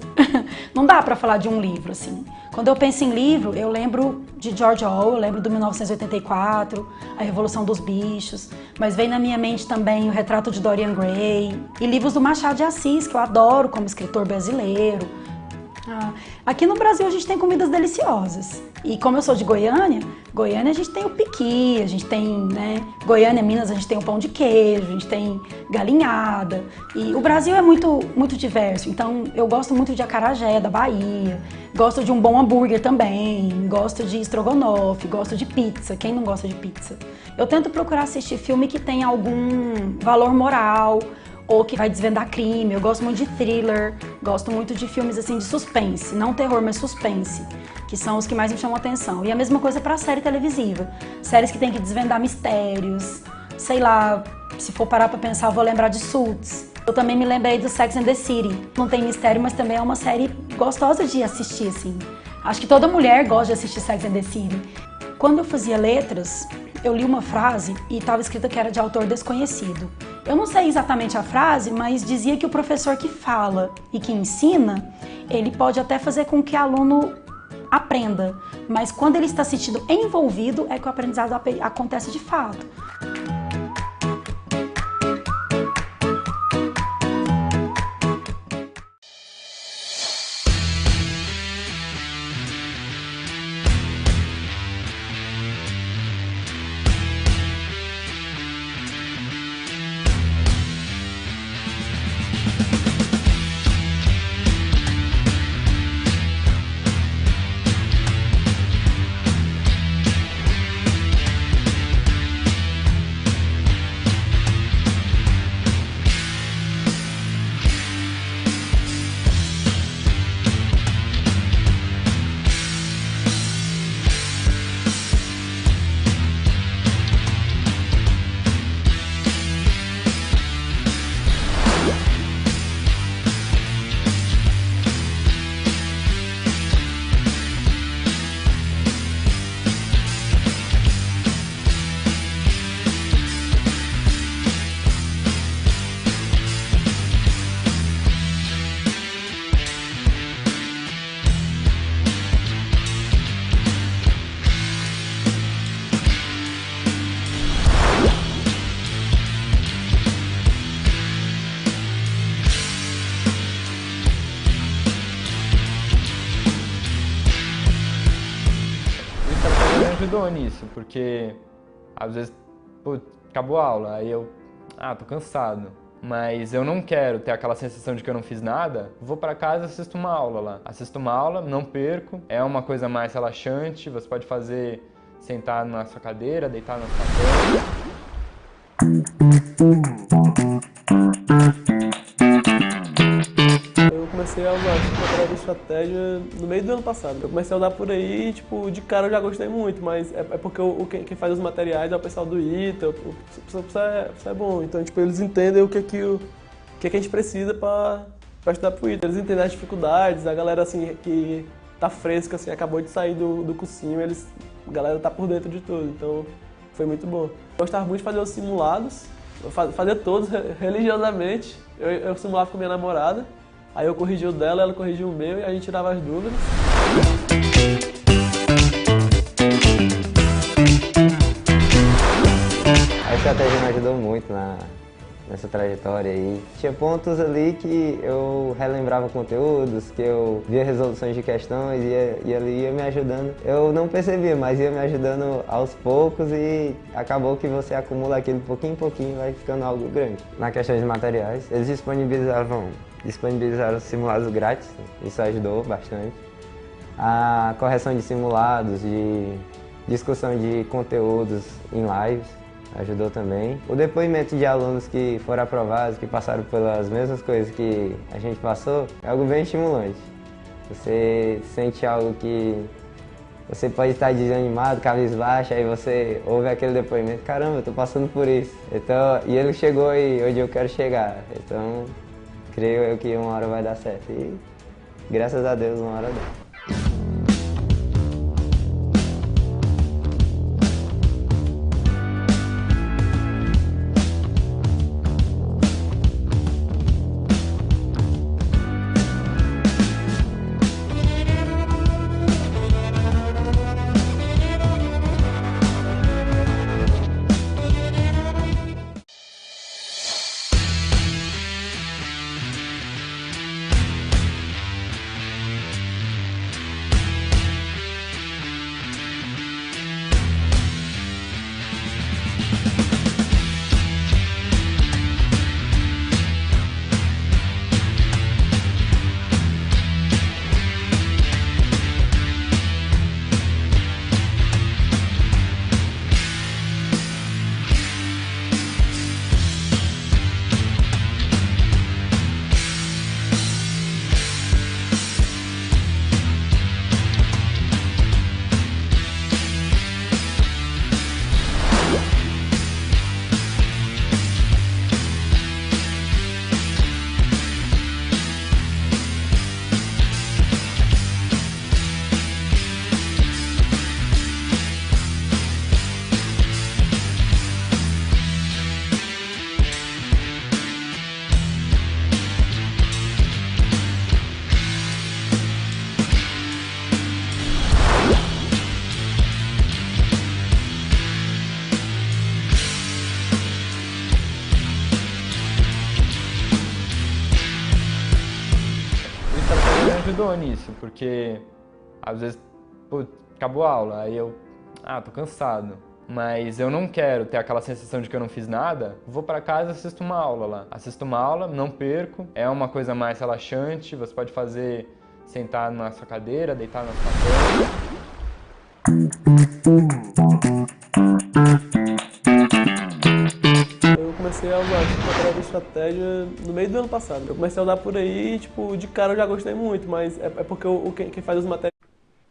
Não dá para falar de um livro, assim. Quando eu penso em livro, eu lembro de George Orwell, eu lembro do 1984, A Revolução dos Bichos, mas vem na minha mente também o Retrato de Dorian Gray e livros do Machado de Assis, que eu adoro como escritor brasileiro. Aqui no Brasil a gente tem comidas deliciosas. E como eu sou de Goiânia, a gente tem o piqui, a gente tem, Goiânia, Minas, a gente tem o pão de queijo, a gente tem galinhada. E o Brasil é muito, muito diverso, então eu gosto muito de acarajé, da Bahia, gosto de um bom hambúrguer também, gosto de estrogonofe, gosto de pizza, quem não gosta de pizza? Eu tento procurar assistir filme que tem algum valor moral, ou que vai desvendar crime. Eu gosto muito de thriller, gosto muito de filmes assim de suspense, não terror, mas suspense, que são os que mais me chamam a atenção. E a mesma coisa para série televisiva, séries que tem que desvendar mistérios, sei lá, se for parar para pensar, eu vou lembrar de Suits. Eu também me lembrei do Sex and the City. Não tem mistério, mas também é uma série gostosa de assistir, assim. Acho que toda mulher gosta de assistir Sex and the City. Quando eu fazia letras, eu li uma frase e estava escrita que era de autor desconhecido. Eu não sei exatamente a frase, mas dizia que o professor que fala e que ensina, ele pode até fazer com que o aluno aprenda, mas quando ele está se sentindo envolvido é que o aprendizado acontece de fato. Ajudou nisso, porque às vezes, pô, acabou a aula, aí eu, tô cansado, mas eu não quero ter aquela sensação de que eu não fiz nada, vou para casa e assisto uma aula lá. Assisto uma aula, não perco, é uma coisa mais relaxante, você pode fazer sentado na sua cadeira, deitado na sua Eu comecei a usar esse material de estratégia no meio do ano passado. Eu comecei a usar por aí e, tipo, de cara eu já gostei muito, mas é porque quem faz os materiais é o pessoal do ITA, o pessoal é bom. Então, tipo, eles entendem o que a gente precisa para estudar pro ITA. Eles entendem as dificuldades, a galera, assim, que tá fresca, assim, acabou de sair do cursinho, a galera tá por dentro de tudo, então foi muito bom. Eu gostava muito de fazer os simulados, eu fazia todos religiosamente. Eu simulava com minha namorada. Aí eu corrigi o dela, ela corrigiu o meu e a gente tirava as dúvidas. A estratégia me ajudou muito nessa trajetória aí. Tinha pontos ali que eu relembrava conteúdos, que eu via resoluções de questões e ali ia me ajudando. Eu não percebia, mas ia me ajudando aos poucos e acabou que você acumula aquilo pouquinho em pouquinho e vai ficando algo grande. Na questão de materiais, eles disponibilizaram simulados grátis, isso ajudou bastante. A correção de simulados, de discussão de conteúdos em lives, ajudou também. O depoimento de alunos que foram aprovados, que passaram pelas mesmas coisas que a gente passou, é algo bem estimulante. Você sente algo que Você pode estar desanimado, cabisbaixo, aí você ouve aquele depoimento, caramba, eu tô passando por isso. Então, e ele chegou aí onde eu quero chegar. Então, creio eu que uma hora vai dar certo. E graças a Deus, uma hora deu. Me ajudou nisso, porque às vezes, pô, acabou a aula, aí eu, tô cansado, mas eu não quero ter aquela sensação de que eu não fiz nada, vou para casa e assisto uma aula lá. Assisto uma aula, não perco, é uma coisa mais relaxante, você pode fazer sentar na sua cadeira, deitar na sua Eu comecei a usar essa matéria de estratégia no meio do ano passado. Eu comecei a usar por aí e, tipo, de cara eu já gostei muito, mas é porque quem faz as matérias...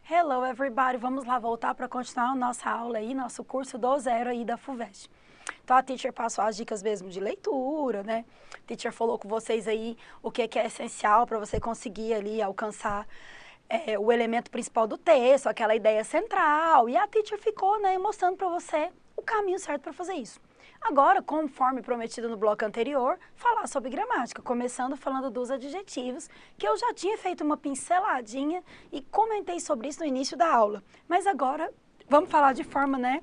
Hello everybody, vamos lá voltar para continuar a nossa aula aí, nosso curso do zero aí da FUVEST. Então a teacher passou as dicas mesmo de leitura, né? A teacher falou com vocês aí o que é essencial para você conseguir ali alcançar o elemento principal do texto, aquela ideia central. E a teacher ficou, né, mostrando para você o caminho certo para fazer isso. Agora, conforme prometido no bloco anterior, falar sobre gramática, começando falando dos adjetivos, que eu já tinha feito uma pinceladinha e comentei sobre isso no início da aula. Mas agora, vamos falar de forma, né,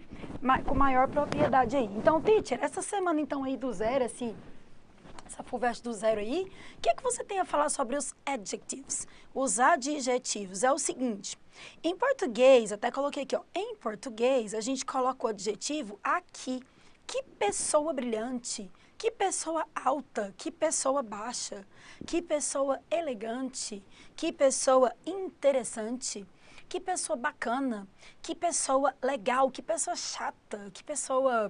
com maior propriedade aí. Então, teacher, essa semana então aí do zero, essa FUVEST do zero aí, o que você tem a falar sobre os adjectives? Os adjetivos é o seguinte, em português, até coloquei aqui, ó, em português a gente coloca o adjetivo aqui. Que pessoa brilhante, que pessoa alta, que pessoa baixa, que pessoa elegante, que pessoa interessante, que pessoa bacana, que pessoa legal, que pessoa chata, que pessoa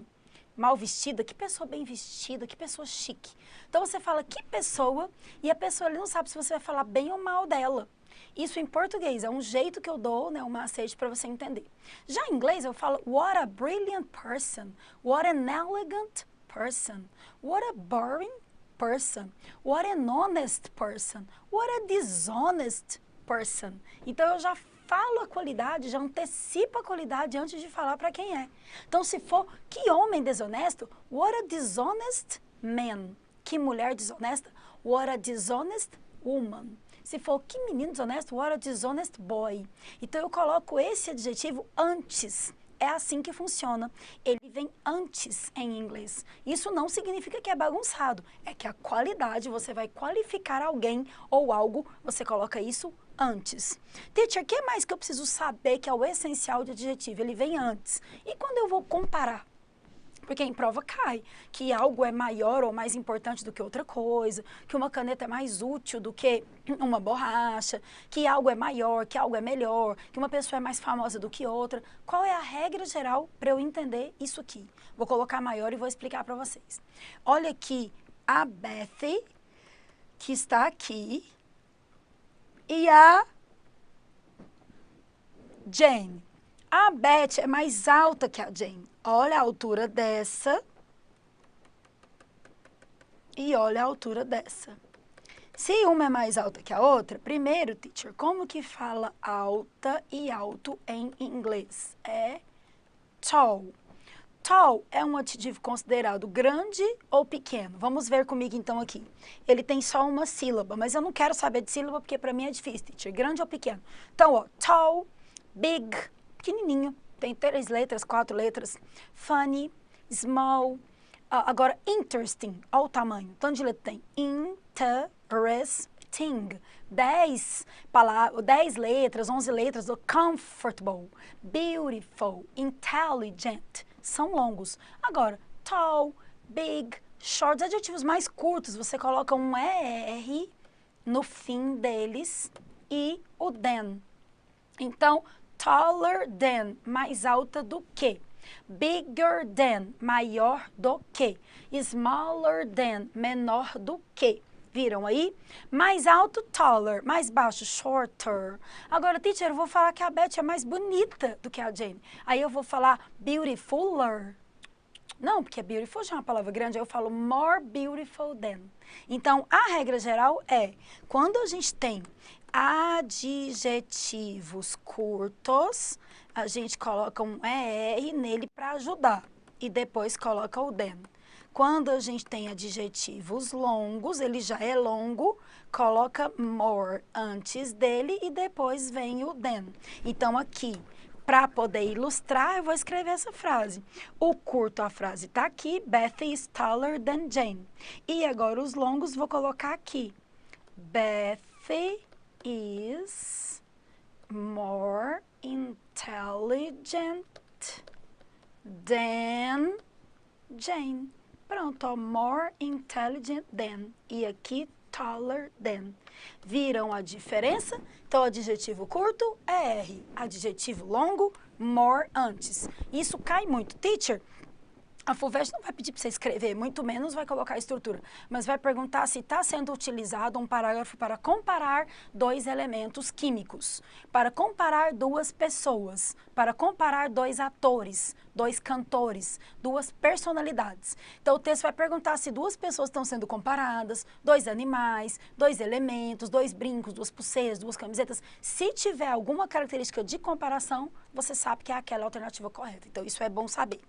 mal vestida, que pessoa bem vestida, que pessoa chique. Então você fala que pessoa e a pessoa ali não sabe se você vai falar bem ou mal dela. Isso em português, é um jeito que eu dou, né, um macete para você entender. Já em inglês eu falo, what a brilliant person, what an elegant person, what a boring person, what an honest person, what a dishonest person. Então eu já falo a qualidade, já antecipo a qualidade antes de falar para quem é. Então se for, que homem desonesto, what a dishonest man. Que mulher desonesta, what a dishonest woman. Se for que menino desonesto, what a dishonest boy. Então eu coloco esse adjetivo antes. É assim que funciona. Ele vem antes em inglês. Isso não significa que é bagunçado. É que a qualidade, você vai qualificar alguém ou algo, você coloca isso antes. Teacher, o que mais que eu preciso saber que é o essencial de adjetivo? Ele vem antes. E quando eu vou comparar? Porque em prova cai que algo é maior ou mais importante do que outra coisa, que uma caneta é mais útil do que uma borracha, que algo é maior, que algo é melhor, que uma pessoa é mais famosa do que outra. Qual é a regra geral para eu entender isso aqui? Vou colocar maior e vou explicar para vocês. Olha aqui a Bethy, que está aqui, e a Jane. A Beth é mais alta que a Jane. Olha a altura dessa. E olha a altura dessa. Se uma é mais alta que a outra, primeiro, teacher, como que fala alta e alto em inglês? É tall. Tall é um adjetivo considerado grande ou pequeno? Vamos ver comigo então aqui. Ele tem só uma sílaba, mas eu não quero saber de sílaba porque para mim é difícil, teacher. Grande ou pequeno? Então, ó, tall, big, pequenininho. Tem 3 letras, 4 letras. Funny, small. Agora, interesting, olha o tamanho. Tanto de letra tem. Interesting. 10 letras, 11 letras. Comfortable, beautiful, intelligent. São longos. Agora, tall, big, short. Os adjetivos mais curtos, você coloca um ER no fim deles e o than. Então, taller than, mais alta do que. Bigger than, maior do que. Smaller than, menor do que. Viram aí? Mais alto, taller. Mais baixo, shorter. Agora, teacher, eu vou falar que a Beth é mais bonita do que a Jane. Aí eu vou falar beautifuler. Não, porque beautiful já é uma palavra grande. Aí eu falo more beautiful than. Então, a regra geral é, quando a gente tem adjetivos curtos, a gente coloca um ER nele para ajudar e depois coloca o than. Quando a gente tem adjetivos longos, ele já é longo, coloca more antes dele e depois vem o than. Então aqui, para poder ilustrar, eu vou escrever essa frase. O curto, a frase está aqui, Beth is taller than Jane. E agora os longos vou colocar aqui. Beth is more intelligent than Jane. Pronto, ó, more intelligent than. E aqui, taller than. Viram a diferença? Então, adjetivo curto é R. Adjetivo longo, more antes. Isso cai muito. Teacher, a FUVEST não vai pedir para você escrever, muito menos vai colocar a estrutura, mas vai perguntar se está sendo utilizado um parágrafo para comparar 2 elementos químicos, para comparar 2 pessoas, para comparar 2 atores, 2 cantores, 2 personalidades. Então, o texto vai perguntar se 2 pessoas estão sendo comparadas, 2 animais, 2 elementos, 2 brincos, 2 pulseiras, 2 camisetas. Se tiver alguma característica de comparação, você sabe que é aquela alternativa correta. Então, isso é bom saber.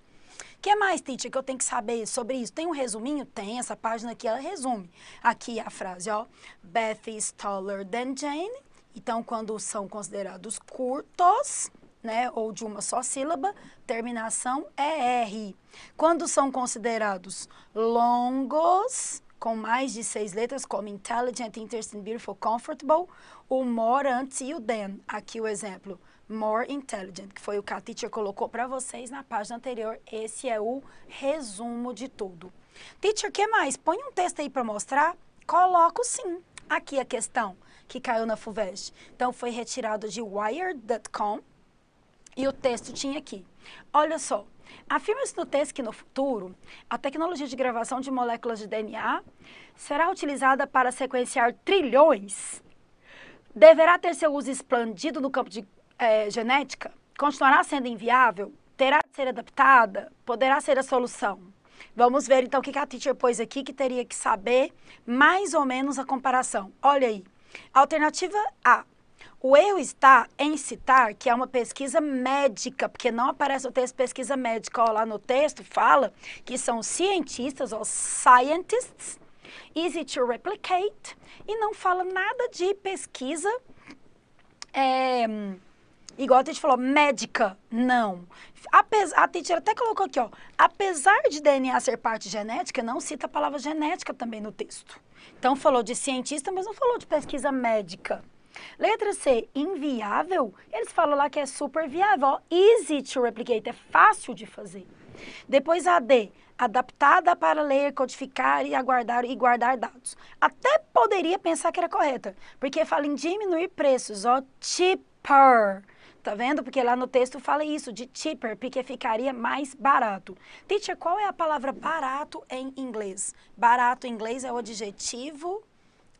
O que mais, teacher, que eu tenho que saber sobre isso? Tem um resuminho? Tem, essa página aqui, ela resume. Aqui a frase, ó. Beth is taller than Jane. Então, quando são considerados curtos, né, ou de uma só sílaba, terminação é R. Quando são considerados longos, com mais de 6 letras, como intelligent, interesting, beautiful, comfortable, o more antes e o than. Aqui o exemplo. More intelligent, que foi o que a teacher colocou para vocês na página anterior. Esse é o resumo de tudo. Teacher, o que mais? Põe um texto aí para mostrar? Coloco sim. Aqui a questão que caiu na FUVEST. Então, foi retirado de wired.com e o texto tinha aqui. Olha só, afirma-se no texto que no futuro, a tecnologia de gravação de moléculas de DNA será utilizada para sequenciar trilhões. Deverá ter seu uso expandido no campo de genética, continuará sendo inviável, terá de ser adaptada, poderá ser a solução. Vamos ver então o que a teacher pôs aqui, que teria que saber mais ou menos a comparação. Olha aí, alternativa A. O erro está em citar que é uma pesquisa médica, porque não aparece o texto pesquisa médica. Ó, lá no texto fala que são cientistas, ou scientists, easy to replicate, e não fala nada de pesquisa igual a gente falou, médica, não. A teacher até colocou aqui, ó, apesar de DNA ser parte genética, não cita a palavra genética também no texto. Então, falou de cientista, mas não falou de pesquisa médica. Letra C, inviável, eles falam lá que é super viável, ó, easy to replicate, é fácil de fazer. Depois a D, adaptada para ler, codificar e guardar dados. Até poderia pensar que era correta, porque fala em diminuir preços, ó, cheaper. Tá vendo? Porque lá no texto fala isso, de cheaper, porque ficaria mais barato. Teacher, qual é a palavra barato em inglês? Barato em inglês é o adjetivo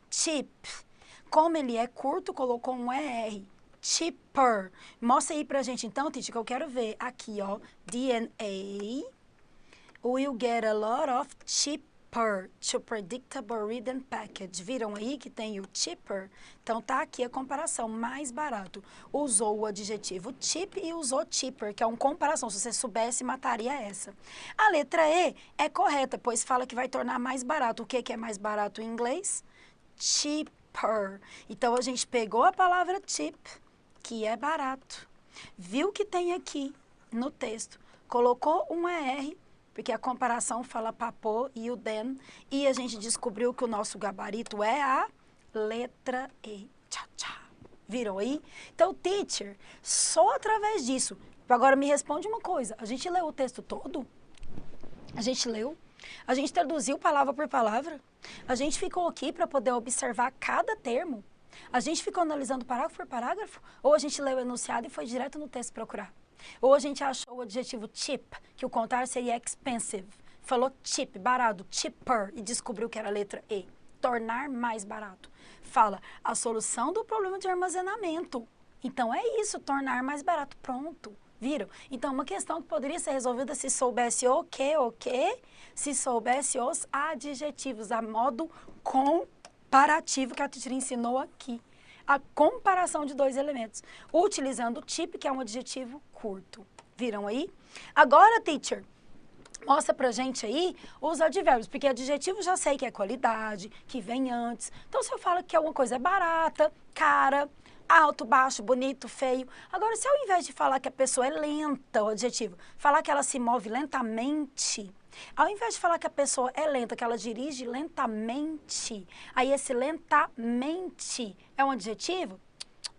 cheap. Como ele é curto, colocou um ER. cheaper. Mostra aí pra gente então, teacher, que eu quero ver. Aqui, ó, DNA will get a lot of cheaper to predictable reading package. Viram aí que tem o cheaper? Então tá aqui a comparação, mais barato. Usou o adjetivo cheap e usou cheaper, que é uma comparação. Se você soubesse, mataria essa. A letra E é correta, pois fala que vai tornar mais barato. O que é mais barato em inglês? Cheaper. Então a gente pegou a palavra cheap, que é barato. Viu que tem aqui no texto, colocou um ER, porque a comparação fala papô e o then, e a gente descobriu que o nosso gabarito é a letra E. Tchá, tchá. Viram aí? Então, teacher, só através disso. Agora me responde uma coisa, a gente leu o texto todo? A gente leu? A gente traduziu palavra por palavra? A gente ficou aqui para poder observar cada termo? A gente ficou analisando parágrafo por parágrafo? Ou a gente leu o enunciado e foi direto no texto procurar? Ou a gente achou o adjetivo cheap, que o contrário seria expensive. Falou cheap, barato, cheaper, e descobriu que era a letra E. Tornar mais barato. Fala a solução do problema de armazenamento. Então é isso, tornar mais barato. Pronto. Viram? Então uma questão que poderia ser resolvida se soubesse o quê? Se soubesse os adjetivos, a modo comparativo que a teacher ensinou aqui. A comparação de dois elementos, utilizando o cheap, que é um adjetivo curto. Viram aí? Agora, teacher, mostra pra gente aí os advérbios, porque adjetivo já sei que é qualidade, que vem antes. Então, se eu falo que alguma coisa é barata, cara, alto, baixo, bonito, feio. Agora, se ao invés de falar que a pessoa é lenta, o adjetivo, falar que ela se move lentamente, ao invés de falar que a pessoa é lenta, que ela dirige lentamente, aí esse lentamente é um adjetivo?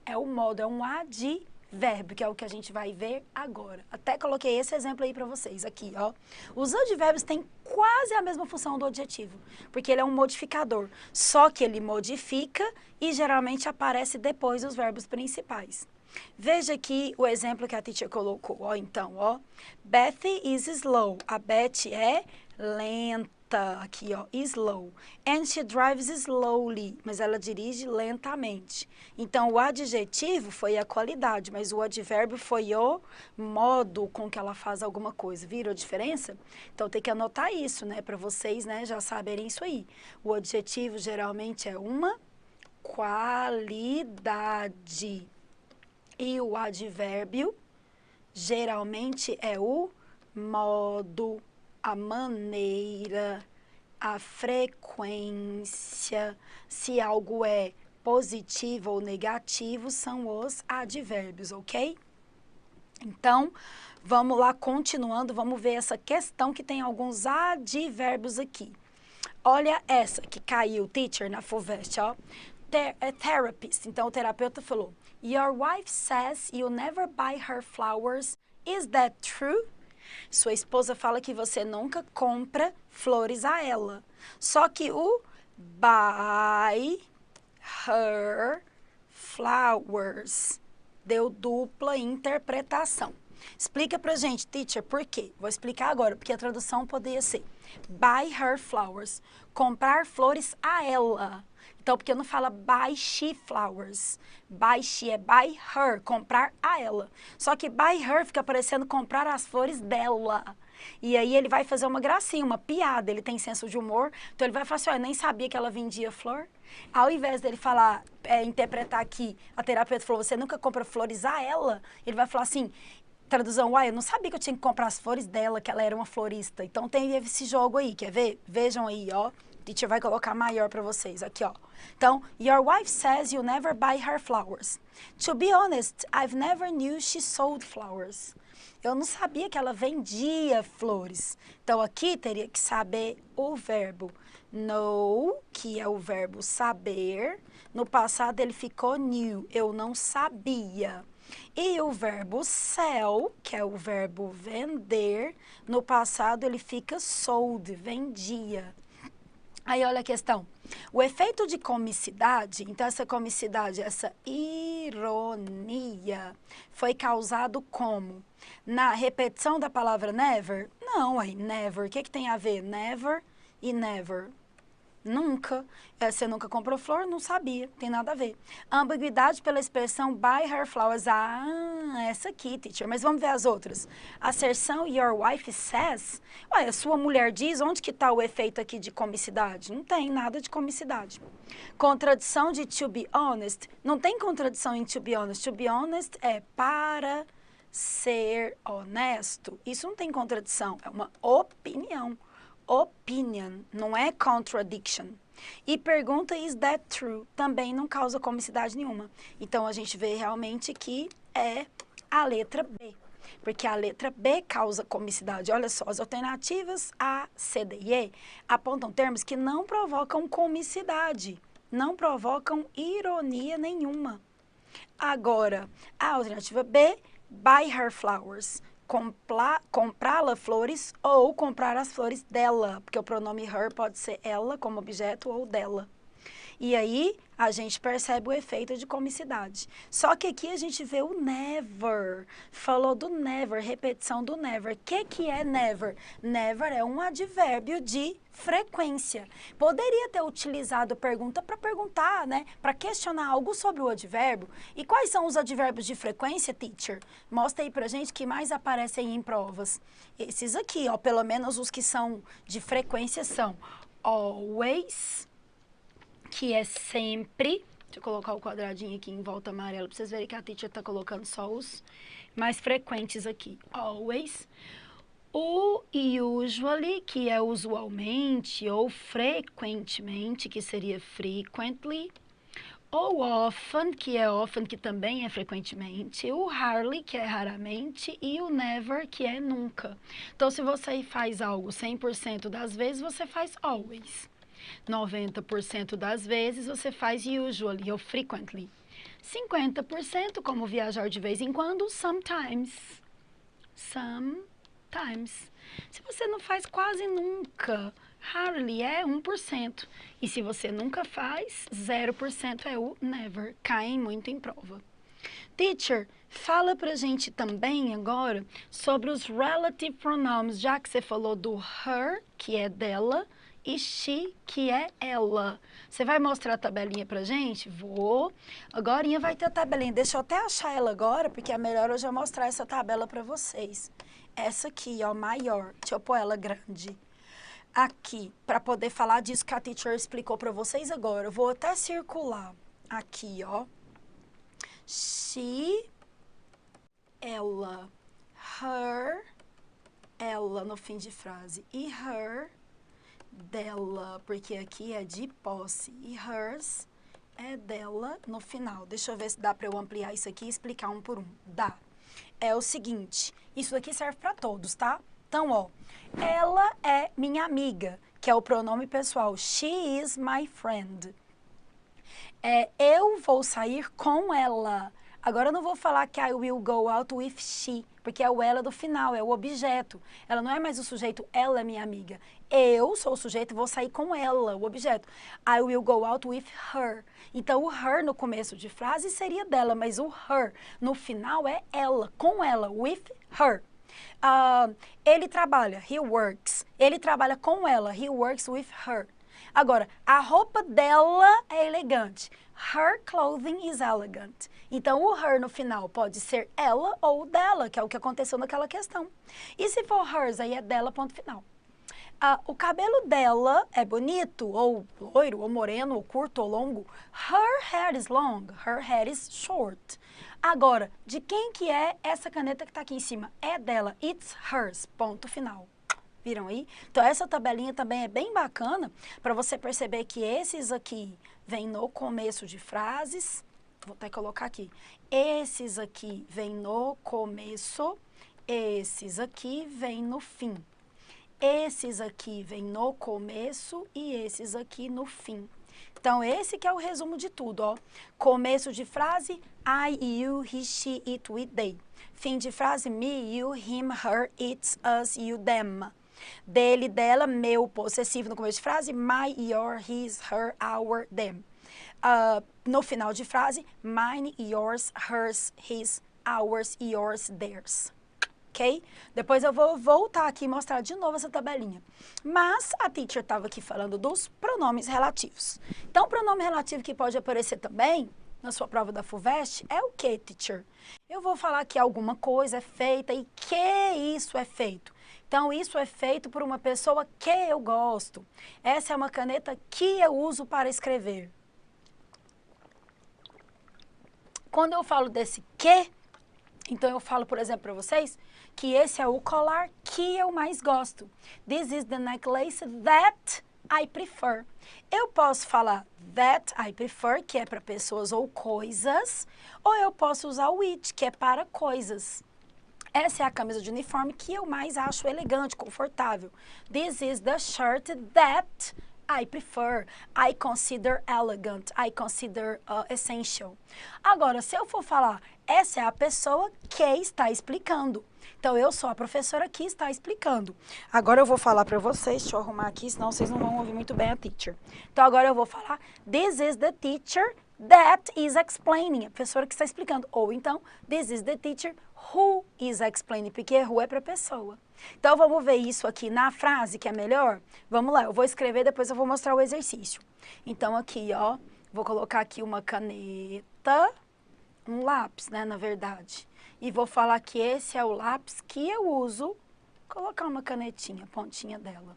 É um modo, é um advérbio, que é o que a gente vai ver agora. Até coloquei esse exemplo aí para vocês, aqui, ó. Os advérbios têm quase a mesma função do adjetivo, porque ele é um modificador, só que ele modifica e geralmente aparece depois dos verbos principais. Veja aqui o exemplo que a teacher colocou, ó, então, ó. Betty is slow. A Betty é lenta, aqui, ó, slow. And she drives slowly, mas ela dirige lentamente. Então, o adjetivo foi a qualidade, mas o advérbio foi o modo com que ela faz alguma coisa. Viram a diferença? Então, tem que anotar isso, né, para vocês, né, já saberem isso aí. O adjetivo geralmente é uma qualidade. E o advérbio geralmente é o modo, a maneira, a frequência. Se algo é positivo ou negativo, são os advérbios, ok? Então, vamos lá, continuando, vamos ver essa questão que tem alguns advérbios aqui. Olha essa que caiu, teacher, na FUVEST, ó. Therapist. Então, o terapeuta falou, Your wife says you never buy her flowers. Is that true? Sua esposa fala que você nunca compra flores a ela. Só que o buy her flowers deu dupla interpretação. Explica pra gente, teacher, por quê? Vou explicar agora, porque a tradução poderia ser buy her flowers, comprar flores a ela. Então, porque não fala buy she flowers. Buy she é buy her, comprar a ela. Só que buy her fica parecendo comprar as flores dela. E aí ele vai fazer uma gracinha, uma piada, ele tem senso de humor. Então ele vai falar assim, ó, eu nem sabia que ela vendia flor. Ao invés dele falar, interpretar aqui, a terapeuta falou, você nunca compra flores a ela. Ele vai falar assim, tradução, uai, eu não sabia que eu tinha que comprar as flores dela, que ela era uma florista. Então tem esse jogo aí, quer ver? Vejam aí, ó. A teacher vai colocar maior para vocês, aqui, ó. Então, your wife says you never buy her flowers. To be honest, I've never knew she sold flowers. Eu não sabia que ela vendia flores. Então, aqui teria que saber o verbo know, que é o verbo saber. No passado, ele ficou knew, eu não sabia. E o verbo sell, que é o verbo vender, no passado, ele fica sold, vendia. Aí, olha a questão. O efeito de comicidade, então essa comicidade, essa ironia, foi causado como? Na repetição da palavra never? Não, aí, never. O que tem a ver? Never e never. Nunca. Você nunca comprou flor? Não sabia, tem nada a ver. Ambiguidade pela expressão buy her flowers. Ah, essa aqui, teacher. Mas vamos ver as outras. Asserção your wife says. Ué, a sua mulher diz, onde que está o efeito aqui de comicidade? Não tem nada de comicidade. Contradição de to be honest. Não tem contradição em to be honest. To be honest é para ser honesto. Isso não tem contradição, é uma opinião. Opinion, não é contradiction. E pergunta, is that true? Também não causa comicidade nenhuma. Então, a gente vê realmente que é a letra B. Porque a letra B causa comicidade. Olha só, as alternativas A, C, D e E apontam termos que não provocam comicidade. Não provocam ironia nenhuma. Agora, a alternativa B, buy her flowers. Comprá-la flores ou comprar as flores dela, porque o pronome her pode ser ela como objeto ou dela. E aí, a gente percebe o efeito de comicidade. Só que aqui a gente vê o never. Falou do never, repetição do never. O que é never? Never é um advérbio de frequência. Poderia ter utilizado pergunta para perguntar, né? Para questionar algo sobre o advérbio. E quais são os advérbios de frequência, teacher? Mostra aí pra gente que mais aparecem em provas. Esses aqui, ó, pelo menos os que são de frequência são always, que é sempre. Deixa eu colocar o quadradinho aqui em volta amarelo para vocês verem que a teacher está colocando só os mais frequentes aqui. Always. O usually, que é usualmente, ou frequentemente, que seria frequently. O often, que é often, que também é frequentemente. O rarely, que é raramente. E o never, que é nunca. Então, se você faz algo 100% das vezes, você faz always. 90% das vezes você faz usually ou frequently. 50%, como viajar de vez em quando, sometimes. Sometimes. Se você não faz quase nunca, hardly é 1%. E se você nunca faz, 0% é o never. Caem muito em prova. Teacher, fala pra gente também agora sobre os relative pronouns, já que você falou do her, que é dela, e she, que é ela. Você vai mostrar a tabelinha pra gente? Vou. Agorinha vai ter a tabelinha. Deixa eu até achar ela agora, porque é melhor eu já mostrar essa tabela pra vocês. Essa aqui, ó, maior. Deixa eu pôr ela grande. Aqui, pra poder falar disso que a teacher explicou pra vocês agora. Eu vou até circular. Aqui, ó. She, ela. Her, ela no fim de frase. E her, dela, porque aqui é de posse. E hers é dela no final. Deixa eu ver se dá para eu ampliar isso aqui e explicar um por um. Dá. É o seguinte, isso daqui serve para todos, tá? Então, ó, ela é minha amiga, que é o pronome pessoal. She is my friend. Eu vou sair com ela. Agora eu não vou falar que I will go out with she, porque é o ela do final, é o objeto. Ela não é mais o sujeito, ela é minha amiga. Eu sou o sujeito e vou sair com ela, o objeto. I will go out with her. Então, o her no começo de frase seria dela, mas o her no final é ela, com ela, with her. Ele trabalha, he works. Ele trabalha com ela, he works with her. Agora, a roupa dela é elegante. Her clothing is elegant. Então, o her no final pode ser ela ou dela, que é o que aconteceu naquela questão. E se for hers, aí é dela, ponto final. O cabelo dela é bonito, ou loiro, ou moreno, ou curto, ou longo. Her hair is long, her hair is short. Agora, de quem que é essa caneta que está aqui em cima? É dela, it's hers, ponto final. Viram aí? Então, essa tabelinha também é bem bacana para você perceber que esses aqui vêm no começo de frases. Vou até colocar aqui. Esses aqui vêm no começo, esses aqui vêm no fim. Esses aqui vêm no começo e esses aqui no fim. Então, esse que é o resumo de tudo, ó. Começo de frase, I, you, he, she, it, we, they. Fim de frase, me, you, him, her, it, us, you, them. Dele, dela, meu, possessivo no começo de frase, my, your, his, her, our, them. No final de frase, mine, yours, hers, his, ours, yours, theirs. ok? Depois eu vou voltar aqui e mostrar de novo essa tabelinha. Mas a teacher estava aqui falando dos pronomes relativos. Então, o pronome relativo que pode aparecer também na sua prova da FUVEST é o que, teacher? Eu vou falar que alguma coisa é feita e que isso é feito. Então, isso é feito por uma pessoa que eu gosto. Essa é uma caneta que eu uso para escrever. Quando eu falo desse que, então eu falo, por exemplo, para vocês, que esse é o colar que eu mais gosto. This is the necklace that I prefer. Eu posso falar that I prefer, que é para pessoas ou coisas, ou eu posso usar o it, que é para coisas. Essa é a camisa de uniforme que eu mais acho elegante, confortável. This is the shirt that I prefer. I consider elegant. I consider essential. Agora, se eu for falar, essa é a pessoa que está explicando. Então, eu sou a professora que está explicando. Agora eu vou falar para vocês, deixa eu arrumar aqui, senão vocês não vão ouvir muito bem a teacher. Então, agora eu vou falar, this is the teacher that is explaining. A professora que está explicando. Ou então, this is the teacher who is explaining, porque who é para pessoa. Então, vamos ver isso aqui na frase, que é melhor? Vamos lá, eu vou escrever, depois eu vou mostrar o exercício. Então, aqui, ó, vou colocar aqui uma caneta, um lápis, né, na verdade. E vou falar que esse é o lápis que eu uso, colocar uma canetinha, pontinha dela.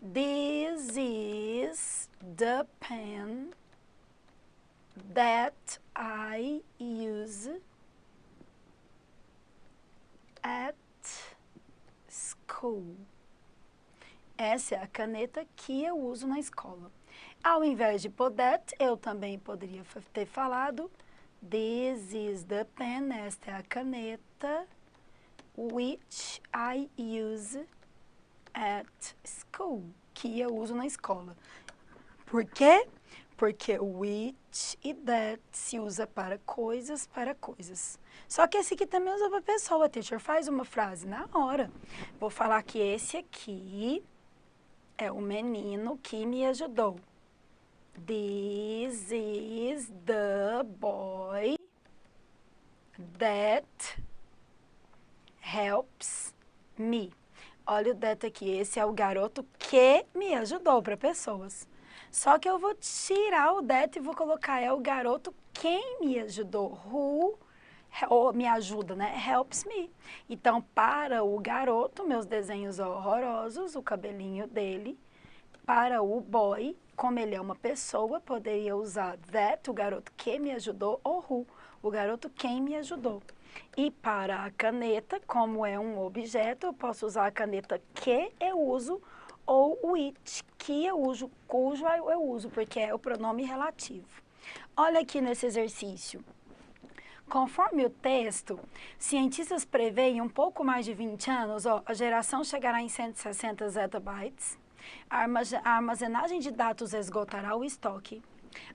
This is the pen that I use at school. Essa é a caneta que eu uso na escola. Ao invés de pôr that, eu também poderia ter falado this is the pen, esta é a caneta which I use at school, que eu uso na escola. Por quê? Porque o which e that se usa para coisas, Só que esse aqui também usa para pessoa, teacher. Faz uma frase na hora. Vou falar que esse aqui é o menino que me ajudou. This is the boy that helps me. Olha o that aqui, esse é o garoto que me ajudou para pessoas. Só que eu vou tirar o that e vou colocar é o garoto quem me ajudou. Who ou me ajuda, né? Helps me. Então, para o garoto, meus desenhos horrorosos, o cabelinho dele. Para o boy, como ele é uma pessoa, poderia usar that, o garoto que me ajudou, ou who, o garoto quem me ajudou. E para a caneta, como é um objeto, eu posso usar a caneta que eu uso, ou o it, que eu uso, cujo eu uso, porque é o pronome relativo. Olha aqui nesse exercício. Conforme o texto, cientistas preveem um pouco mais de 20 anos, a geração chegará em 160 zettabytes, a armazenagem de dados esgotará o estoque,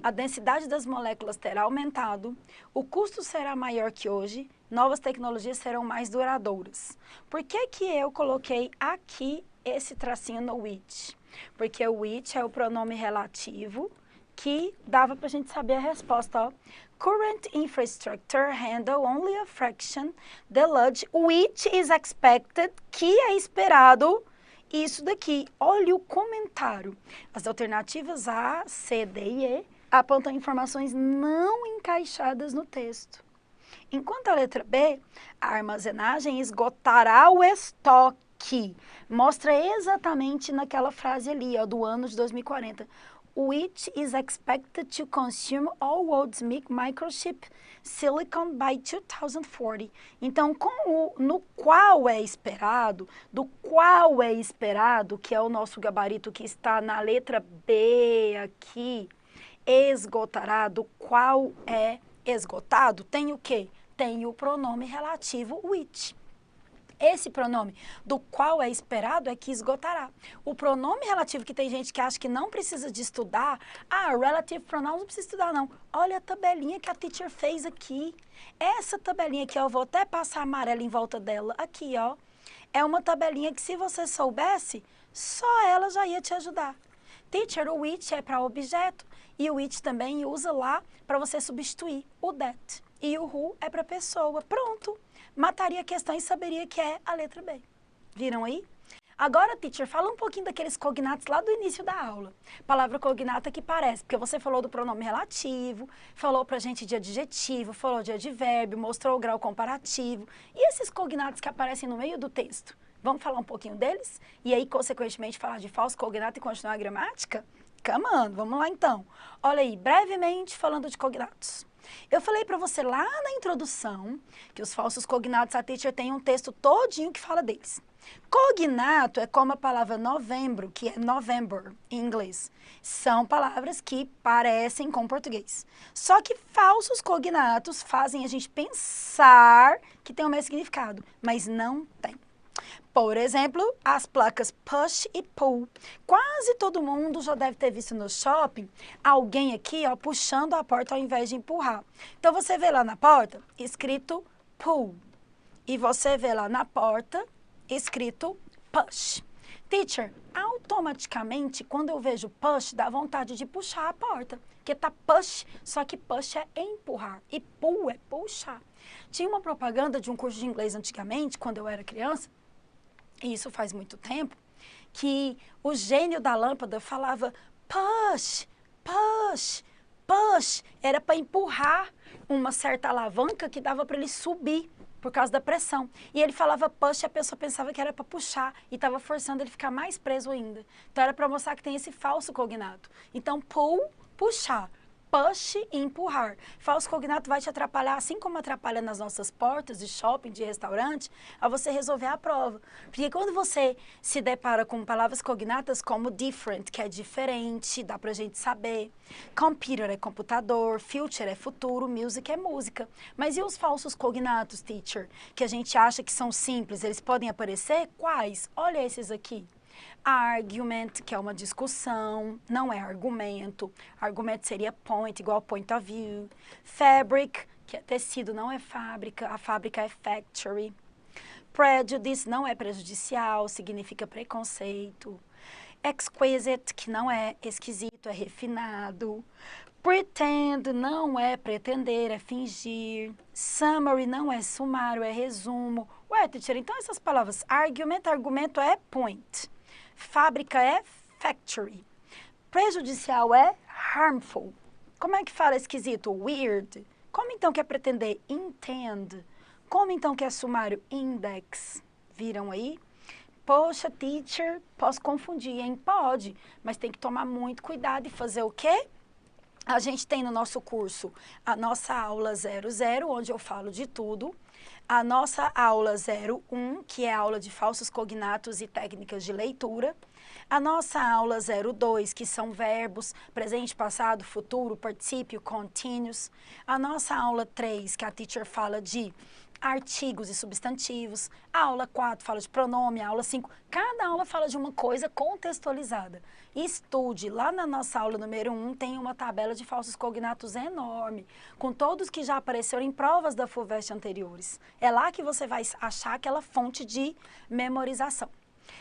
a densidade das moléculas terá aumentado, o custo será maior que hoje, novas tecnologias serão mais duradouras. Por que que eu coloquei aqui esse tracinho no which? Porque o which é o pronome relativo que dava para a gente saber a resposta, ó. Current infrastructure handle only a fraction the load which is expected, que é esperado, isso daqui. Olha o comentário. As alternativas A, C, D e E apontam informações não encaixadas no texto. Enquanto a letra B, a armazenagem esgotará o estoque. Mostra exatamente naquela frase ali, ó, do ano de 2040. Which is expected to consume all world's microchip silicon by 2040. Então, no qual é esperado, do qual é esperado, que é o nosso gabarito que está na letra B aqui, esgotará, do qual é esgotado, tem o quê? Tem o pronome relativo which. Esse pronome do qual é esperado é que esgotará. O pronome relativo, que tem gente que acha que não precisa de estudar, relative pronouns não precisa estudar não. Olha a tabelinha que a teacher fez aqui. Essa tabelinha aqui, ó, eu vou até passar amarelo em volta dela, aqui, ó. É uma tabelinha que se você soubesse, só ela já ia te ajudar. Teacher, o which é para objeto e o which também usa lá para você substituir o that. e o who é para pessoa. Pronto. Mataria a questão e saberia que é a letra B. Viram aí? Agora, teacher, fala um pouquinho daqueles cognatos lá do início da aula. Palavra cognata que parece, porque você falou do pronome relativo, falou pra gente de adjetivo, falou de advérbio, mostrou o grau comparativo. E esses cognatos que aparecem no meio do texto? Vamos falar um pouquinho deles? E aí, consequentemente, falar de falso cognato e continuar a gramática? Come on, vamos lá então. Olha aí, brevemente falando de cognatos. Eu falei para você lá na introdução que os falsos cognatos, a teacher tem um texto todinho que fala deles. Cognato é como a palavra novembro, que é November em inglês. São palavras que parecem com português. Só que falsos cognatos fazem a gente pensar que tem o mesmo significado, mas não tem. Por exemplo, as placas push e pull. Quase todo mundo já deve ter visto no shopping alguém aqui, ó, puxando a porta ao invés de empurrar. Então, você vê lá na porta escrito pull. E você vê lá na porta escrito push. Teacher, automaticamente, quando eu vejo push, dá vontade de puxar a porta. Porque tá push, só que push é empurrar e pull é puxar. Tinha uma propaganda de um curso de inglês antigamente, quando eu era criança, e isso faz muito tempo, que o gênio da lâmpada falava push, push, push. Era para empurrar uma certa alavanca que dava para ele subir por causa da pressão. E ele falava push e a pessoa pensava que era para puxar e estava forçando ele a ficar mais preso ainda. Então era para mostrar que tem esse falso cognato. Então pull, puxar. Push e empurrar. Falso cognato vai te atrapalhar, assim como atrapalha nas nossas portas de shopping, de restaurante, a você resolver a prova. Porque quando você se depara com palavras cognatas como different, que é diferente, dá pra gente saber. Computer é computador, future é futuro, music é música. Mas e os falsos cognatos, teacher? Que a gente acha que são simples, eles podem aparecer? Quais? Olha esses aqui. Argument, que é uma discussão, não é argumento. Argumento seria point, igual point of view. Fabric, que é tecido, não é fábrica. A fábrica é factory. Prejudice não é prejudicial, significa preconceito. Exquisite, que não é esquisito, é refinado. Pretend não é pretender, é fingir. Summary não é sumário, é resumo. Ué, teacher, então essas palavras, argumento é point. Fábrica é factory. Prejudicial é harmful. Como é que fala esquisito? Weird. Como então que é pretender? Intend. Como então que é sumário? Index. Viram aí? Poxa, teacher, posso confundir, hein? Pode, mas tem que tomar muito cuidado e fazer o quê? A gente tem no nosso curso a nossa aula 00, onde eu falo de tudo. A nossa aula 01, que é a aula de falsos cognatos e técnicas de leitura. A nossa aula 02, que são verbos, presente, passado, futuro, particípio, contínuos. A nossa aula 3, que a teacher fala de artigos e substantivos. A aula 4 fala de pronome, a aula 5. Cada aula fala de uma coisa contextualizada. Estude, lá na nossa aula número 1 tem uma tabela de falsos cognatos enorme, com todos que já apareceram em provas da FUVEST anteriores. É lá que você vai achar aquela fonte de memorização.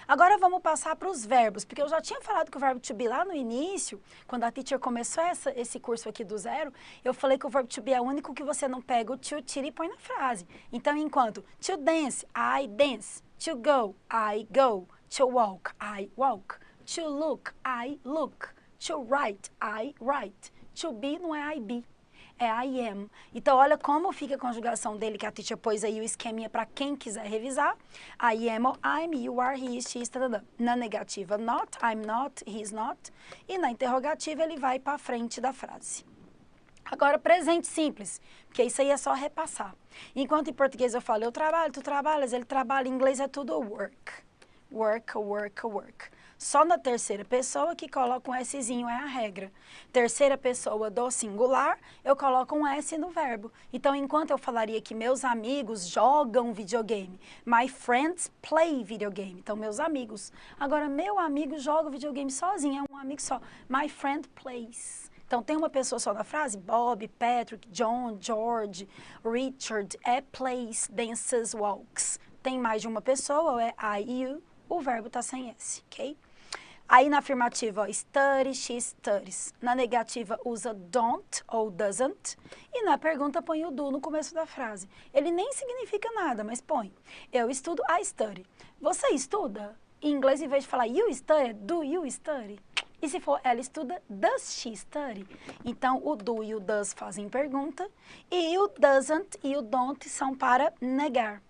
Agora vamos passar para os verbos, porque eu já tinha falado que o verbo to be lá no início, quando a teacher começou esse curso aqui do zero, eu falei que o verbo to be é o único que você não pega o to, tira e põe na frase. Então, enquanto to dance, I dance, to go, I go, to walk, I walk, to look, I look, to write, I write, to be não é I be. É I am. Então, olha como fica a conjugação dele, que a teacher pôs aí o esqueminha para quem quiser revisar. I am, I'm, you are, he, she, tadadã. Na negativa, not, I'm not, he's not. E na interrogativa, ele vai para frente da frase. Agora, presente simples, porque isso aí é só repassar. Enquanto em português eu falo, eu trabalho, tu trabalhas, ele trabalha, em inglês é tudo work. Work, work, work. Só na terceira pessoa que coloca um Szinho é a regra. Terceira pessoa do singular, eu coloco um S no verbo. Então, enquanto eu falaria que meus amigos jogam videogame, my friends play videogame. Então, meus amigos. Agora, meu amigo joga videogame sozinho, é um amigo só. My friend plays. Então, tem uma pessoa só na frase? Bob, Patrick, John, George, Richard, é plays, dances, walks. Tem mais de uma pessoa, é I, you, o verbo está sem S, ok? Aí na afirmativa, ó, study, she studies. Na negativa, usa don't ou doesn't. E na pergunta, põe o do no começo da frase. Ele nem significa nada, mas põe. Eu estudo, I study. Você estuda? Em inglês, em vez de falar you study, do you study? E se for ela estuda, does she study? Então, o do e o does fazem pergunta. E o doesn't e o don't são para negar.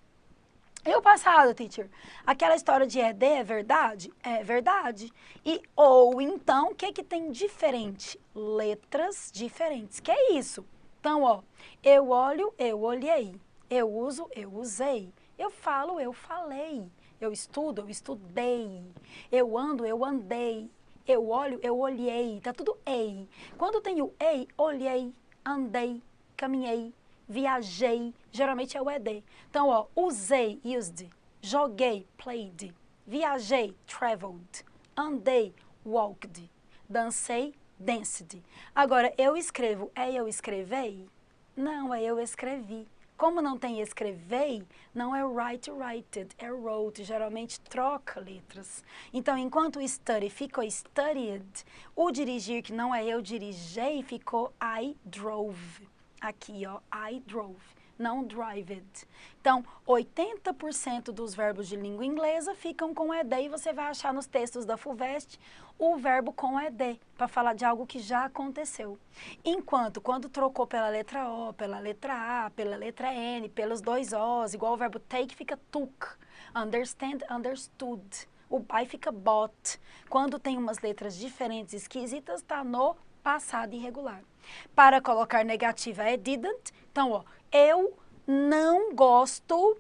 E o passado, teacher? Aquela história de ED é verdade? É verdade. E ou então, o que que tem diferente? Letras diferentes. Que é isso? Então, ó, eu olho, eu olhei. Eu uso, eu usei. Eu falo, eu falei. Eu estudo, eu estudei. Eu ando, eu andei. Eu olho, eu olhei. Tá tudo ei. Quando tem o ei, olhei, andei, caminhei, viajei, geralmente é o ED. Então, ó, usei, used, joguei, played, viajei, traveled, andei, walked, dancei, danced. Agora, eu escrevo, é eu escrevei? Não, é eu escrevi. Como não tem escrevei, não é write, writed, é wrote, geralmente troca letras. Então, enquanto o study ficou studied, o dirigir, que não é eu dirigei, ficou I drove. Aqui, ó, I drove, não drived. Então, 80% dos verbos de língua inglesa ficam com ED e você vai achar nos textos da FUVEST o verbo com ED, para falar de algo que já aconteceu. Enquanto, quando trocou pela letra O, pela letra A, pela letra N, pelos dois Os, igual o verbo take fica took, understand, understood. O buy fica bought. Quando tem umas letras diferentes, esquisitas, está no passado irregular. Para colocar negativa é didn't. Então, ó, eu não gosto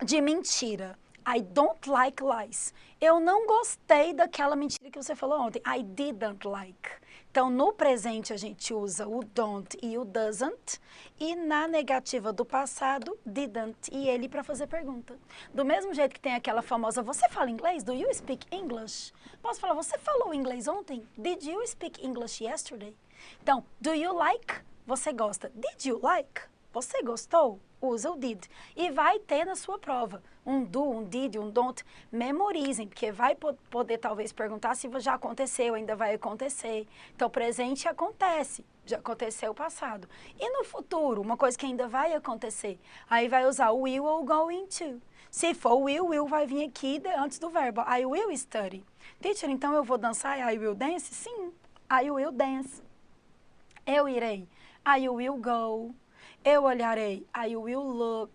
de mentira. I don't like lies. Eu não gostei daquela mentira que você falou ontem. I didn't like. Então, no presente, a gente usa o don't e o doesn't. E na negativa do passado, didn't. E ele para fazer pergunta. Do mesmo jeito que tem aquela famosa, você fala inglês? Do you speak English? Posso falar, você falou inglês ontem? Did you speak English yesterday? Então, do you like? Você gosta. Did you like? Você gostou? Usa o did. E vai ter na sua prova um do, um did, um don't. Memorizem, porque vai poder talvez perguntar se já aconteceu, ainda vai acontecer. Então, presente acontece, já aconteceu o passado. E no futuro, uma coisa que ainda vai acontecer, aí vai usar o will ou going to. Se for will vai vir aqui antes do verbo. I will study. Teacher, então eu vou dançar? I will dance? Sim, I will dance. Eu irei. I will go. Eu olharei. I will look.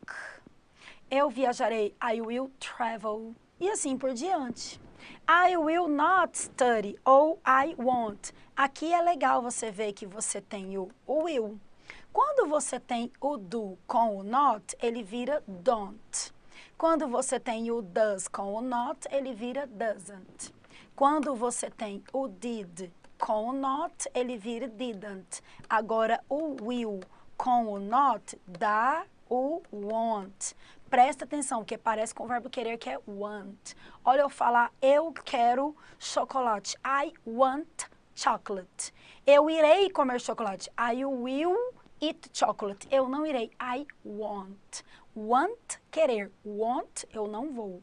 Eu viajarei. I will travel. E assim por diante. I will not study ou I won't. Aqui é legal você ver que você tem o will. Quando você tem o do com o not, ele vira don't. Quando você tem o does com o not, ele vira doesn't. Quando você tem o did com o not, ele vira didn't. Agora, o will com o not dá o want. Presta atenção, porque parece com o verbo querer, que é want. Olha eu falar, eu quero chocolate. I want chocolate. Eu irei comer chocolate. I will eat chocolate. Eu não irei. I want. Want, querer. Want, eu não vou.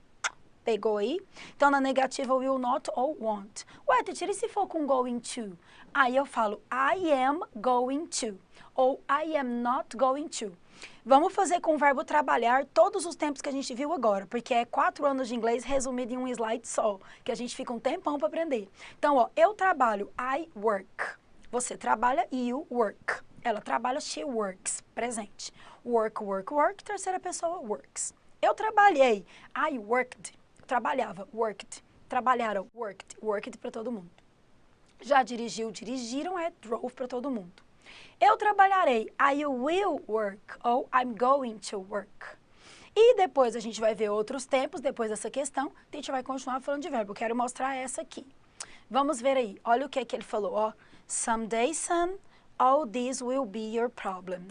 Pegou aí? Então, na negativa, will not ou want. Ué, teacher, e se for com going to? Aí eu falo, I am going to. Ou I am not going to. Vamos fazer com o verbo trabalhar todos os tempos que a gente viu agora, porque é 4 anos de inglês resumido em um slide só, que a gente fica um tempão para aprender. Então, ó, eu trabalho, I work. Você trabalha, you work. Ela trabalha, she works, presente. Work, work, work, terceira pessoa, works. Eu trabalhei, I worked. Trabalhava, worked. Trabalharam, worked. Worked para todo mundo. Já dirigiu, dirigiram, é drove para todo mundo. Eu trabalharei, I will work, ou I'm going to work. E depois a gente vai ver outros tempos, depois dessa questão, a gente vai continuar falando de verbo. Eu quero mostrar essa aqui. Vamos ver aí, olha o que é que ele falou, ó. Someday, son, all this will be your problem.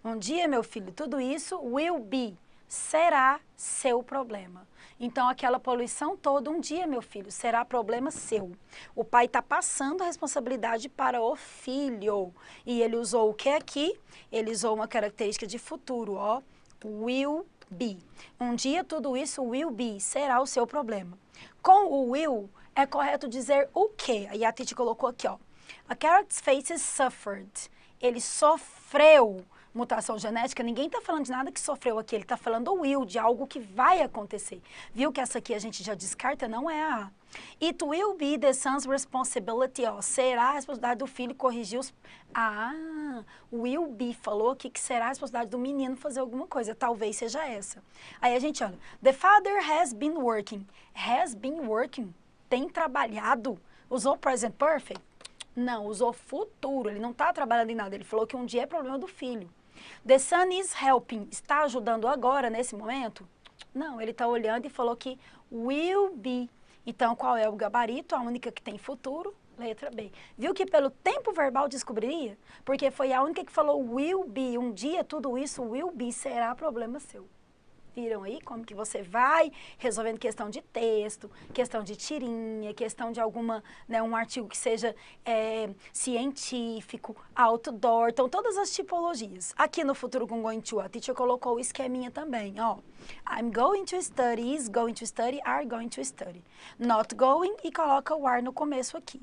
Um dia, meu filho, tudo isso will be, será seu problema. Então, aquela poluição toda, um dia, meu filho, será problema seu. O pai está passando a responsabilidade para o filho. E ele usou o que aqui? Ele usou uma característica de futuro, ó. Will be. Um dia tudo isso will be, será o seu problema. Com o will, é correto dizer o quê? Aí a Titi colocou aqui, ó. A carrot's face suffered. Ele sofreu mutação genética. Ninguém está falando de nada que sofreu aqui. Ele está falando will, de algo que vai acontecer. Viu que essa aqui a gente já descarta? Não é a. It will be the son's responsibility. Ó, será a responsabilidade do filho corrigir os... will be falou aqui que será a responsabilidade do menino fazer alguma coisa. Talvez seja essa. Aí a gente olha. The father has been working. Has been working. Tem trabalhado. Usou present perfect? Não, usou futuro. Ele não está trabalhando em nada. Ele falou que um dia é problema do filho. The son is helping. Está ajudando agora, nesse momento? Não, ele está olhando e falou que will be. Então, qual é o gabarito? A única que tem futuro, letra B. Viu que pelo tempo verbal descobriria? Porque foi a única que falou will be. Um dia tudo isso will be será problema seu. Viram aí como que você vai resolvendo questão de texto, questão de tirinha, questão de alguma, né, um artigo que seja científico, outdoor, então todas as tipologias. Aqui no futuro com going to, a teacher colocou o esqueminha também, ó. I'm going to study, is going to study, are going to study. Not going e coloca o are no começo aqui.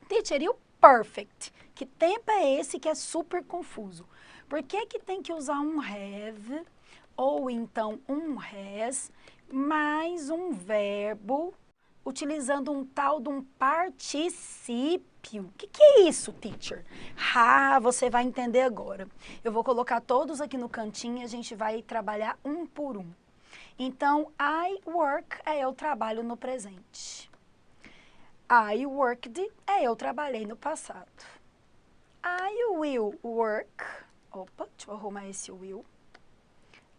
Teacher, e o perfect? Que tempo é esse que é super confuso? Por que que tem que usar um have... ou então um has, mais um verbo, utilizando um tal de um particípio. O que é isso, teacher? Você vai entender agora. Eu vou colocar todos aqui no cantinho e a gente vai trabalhar um por um. Então, I work é eu trabalho no presente. I worked é eu trabalhei no passado. I will work. Opa, deixa eu arrumar esse will.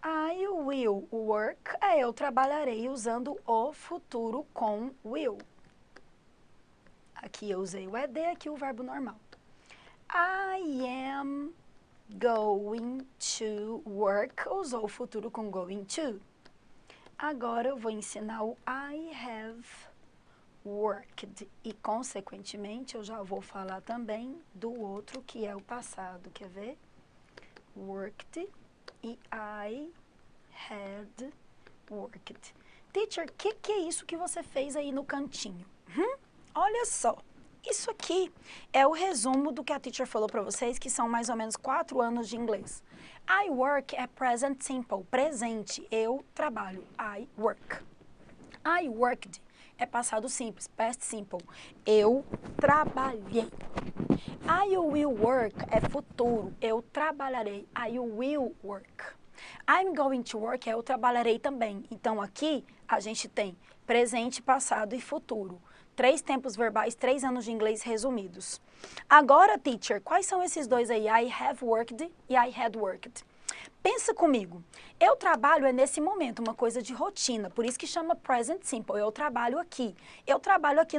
I will work é eu trabalharei usando o futuro com will. Aqui eu usei o ED, aqui o verbo normal. I am going to work, usou o futuro com going to. Agora eu vou ensinar o I have worked e, consequentemente, eu já vou falar também do outro que é o passado. Quer ver? Worked e I had worked. Teacher, o que é isso que você fez aí no cantinho? Olha só, isso aqui é o resumo do que a teacher falou para vocês, que são mais ou menos 4 anos de inglês. I work é present simple, presente, eu trabalho, I work. I worked é passado simples, past simple, eu trabalhei. I will work é futuro, eu trabalharei, I will work. I'm going to work é eu trabalharei também. Então aqui a gente tem presente, passado e futuro. 3 tempos verbais, 3 anos de inglês resumidos. Agora, teacher, quais são esses dois aí? I have worked e I had worked. Pensa comigo, eu trabalho é nesse momento, uma coisa de rotina, por isso que chama present simple, eu trabalho aqui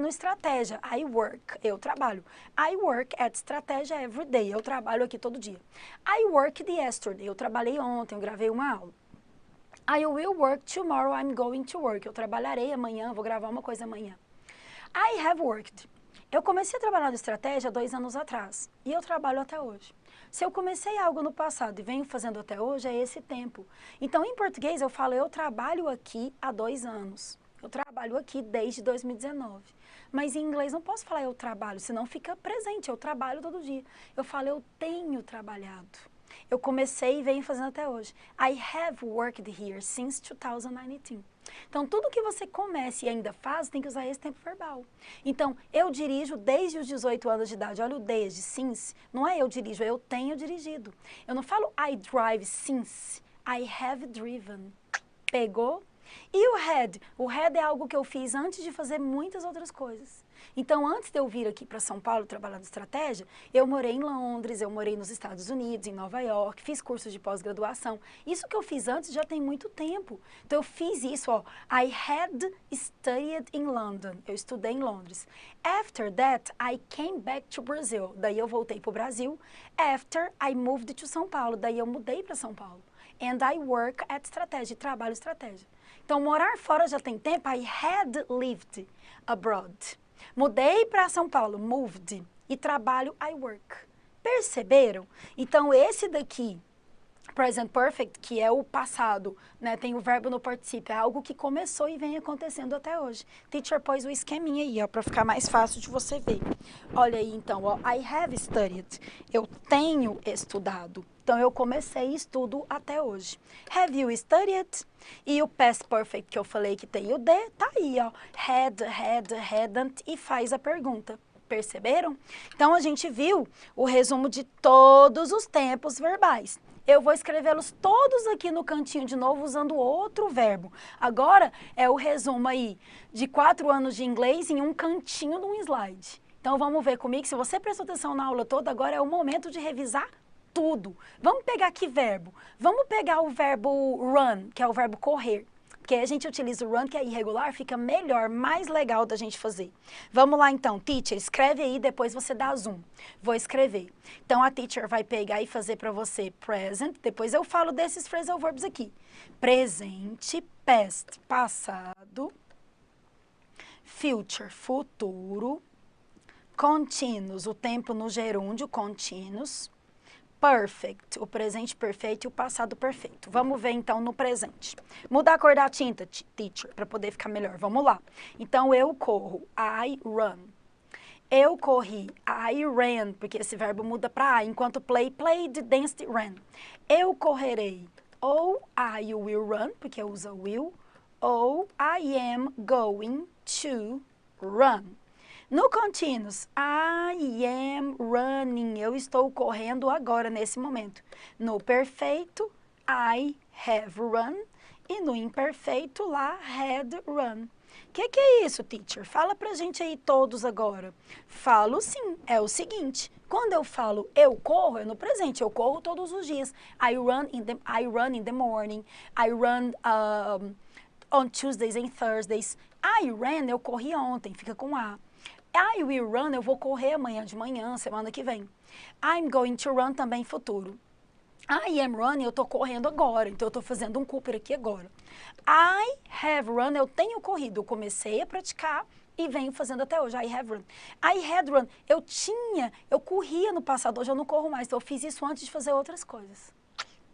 no estratégia, I work, eu trabalho. I work at estratégia every day, eu trabalho aqui todo dia. I worked yesterday, eu trabalhei ontem, eu gravei uma aula. I will work tomorrow, I'm going to work, eu trabalharei amanhã, vou gravar uma coisa amanhã. I have worked. Eu comecei a trabalhar na estratégia 2 anos atrás e eu trabalho até hoje. Se eu comecei algo no passado e venho fazendo até hoje, é esse tempo. Então, em português, eu falo, eu trabalho aqui há 2 anos. Eu trabalho aqui desde 2019. Mas em inglês não posso falar eu trabalho, senão fica presente, eu trabalho todo dia. Eu falo, eu tenho trabalhado. Eu comecei e venho fazendo até hoje. I have worked here since 2019. Então, tudo que você começa e ainda faz, tem que usar esse tempo verbal. Então, eu dirijo desde os 18 anos de idade. Olha o desde, since. Não é eu dirijo, é eu tenho dirigido. Eu não falo I drive since. I have driven. Pegou? E o had? O had é algo que eu fiz antes de fazer muitas outras coisas. Então, antes de eu vir aqui para São Paulo trabalhar na estratégia, eu morei em Londres, eu morei nos Estados Unidos, em Nova York, fiz cursos de pós-graduação. Isso que eu fiz antes já tem muito tempo. Então, eu fiz isso, ó. I had studied in London. Eu estudei em Londres. After that, I came back to Brazil. Daí eu voltei para o Brasil. After, I moved to São Paulo. Daí eu mudei para São Paulo. And I work at estratégia, trabalho estratégia. Então, morar fora já tem tempo. I had lived abroad. Mudei para São Paulo, moved, e trabalho, I work. Perceberam? Então, esse daqui Present Perfect, que é o passado, né? Tem o verbo no particípio, é algo que começou e vem acontecendo até hoje. Teacher pôs o esqueminha aí, ó, para ficar mais fácil de você ver. Olha aí, então, ó, I have studied. Eu tenho estudado. Então, eu comecei estudo até hoje. Have you studied? E o Past Perfect, que eu falei que tem o D, tá aí, ó. Had, hadn't, e faz a pergunta. Perceberam? Então, a gente viu o resumo de todos os tempos verbais. Eu vou escrevê-los todos aqui no cantinho de novo, usando outro verbo. Agora, é o resumo aí de 4 anos de inglês em um cantinho de um slide. Então, vamos ver comigo. Se você prestou atenção na aula toda, agora é o momento de revisar tudo. Vamos pegar que verbo? Vamos pegar o verbo run, que é o verbo correr. Porque a gente utiliza o run, que é irregular, fica melhor, mais legal da gente fazer. Vamos lá então, teacher, escreve aí, depois você dá zoom. Vou escrever. Então, a teacher vai pegar e fazer para você present, depois eu falo desses phrasal verbs aqui. Presente, past, passado, future, futuro, continuous, o tempo no gerúndio, continuous, perfect, o presente perfeito e o passado perfeito. Vamos ver, então, no presente. Mudar a cor da tinta, teacher, para poder ficar melhor. Vamos lá. Então, eu corro. I run. Eu corri. I ran, porque esse verbo muda para I. Enquanto play, played, danced, ran. Eu correrei. Ou I will run, porque usa will. Ou I am going to run. No continuous, I am running. Eu estou correndo agora, nesse momento. No perfeito, I have run. E no imperfeito, lá, had run. O que é isso, teacher? Fala pra gente aí todos agora. Falo sim, é o seguinte. Quando eu falo eu corro, é no presente. Eu corro todos os dias. I run in the morning. I run on Tuesdays and Thursdays. I ran, eu corri ontem, fica com A. I will run, eu vou correr amanhã de manhã, semana que vem. I'm going to run também futuro. I am running, eu estou correndo agora, então eu estou fazendo um Cooper aqui agora. I have run, eu tenho corrido, eu comecei a praticar e venho fazendo até hoje. I have run. I had run, eu corria no passado, hoje eu não corro mais, então eu fiz isso antes de fazer outras coisas.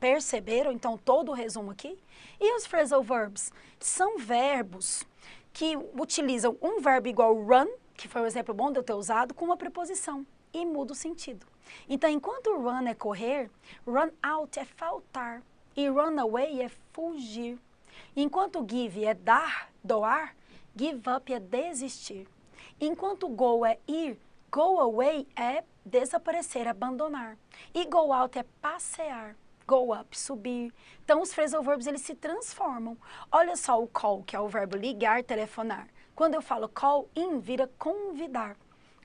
Perceberam, então, todo o resumo aqui? E os phrasal verbs? São verbos que utilizam um verbo igual run, que foi um exemplo bom de eu ter usado, com uma preposição e muda o sentido. Então, enquanto run é correr, run out é faltar e run away é fugir. Enquanto give é dar, doar, give up é desistir. Enquanto go é ir, go away é desaparecer, abandonar. E go out é passear. Go up, subir. Então, os phrasal verbs, eles se transformam. Olha só o call, que é o verbo ligar, telefonar. Quando eu falo call in, vira convidar.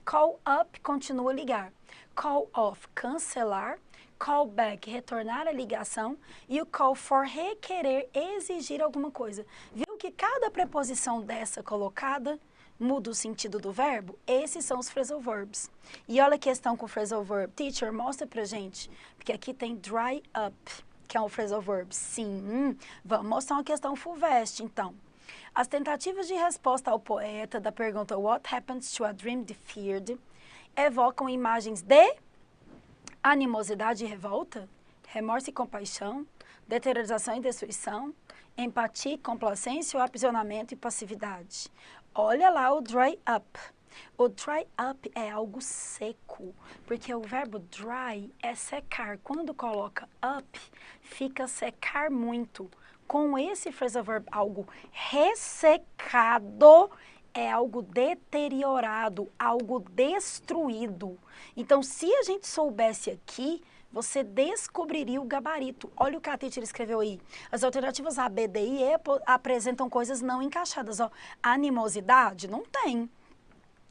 Call up, continua ligar. Call off, cancelar. Call back, retornar a ligação. E o call for, requerer, exigir alguma coisa. Viu que cada preposição dessa colocada muda o sentido do verbo? Esses são os phrasal verbs. E olha a questão com o phrasal verb. Teacher, mostra pra gente. Porque aqui tem dry up, que é um phrasal verb. Sim, vamos mostrar uma questão FUVEST, então. As tentativas de resposta ao poeta da pergunta What happens to a dream deferred evocam imagens de animosidade e revolta, remorso e compaixão, deteriorização e destruição, empatia, complacência ou aprisionamento e passividade. Olha lá o dry up. O dry up é algo seco, porque o verbo dry é secar. Quando coloca up, fica secar muito. Com esse phrasal verb, algo ressecado é algo deteriorado, algo destruído. Então, se a gente soubesse aqui, você descobriria o gabarito. Olha o que a teacher escreveu aí. As alternativas A, B, D e E apresentam coisas não encaixadas. Ó. Animosidade? Não tem.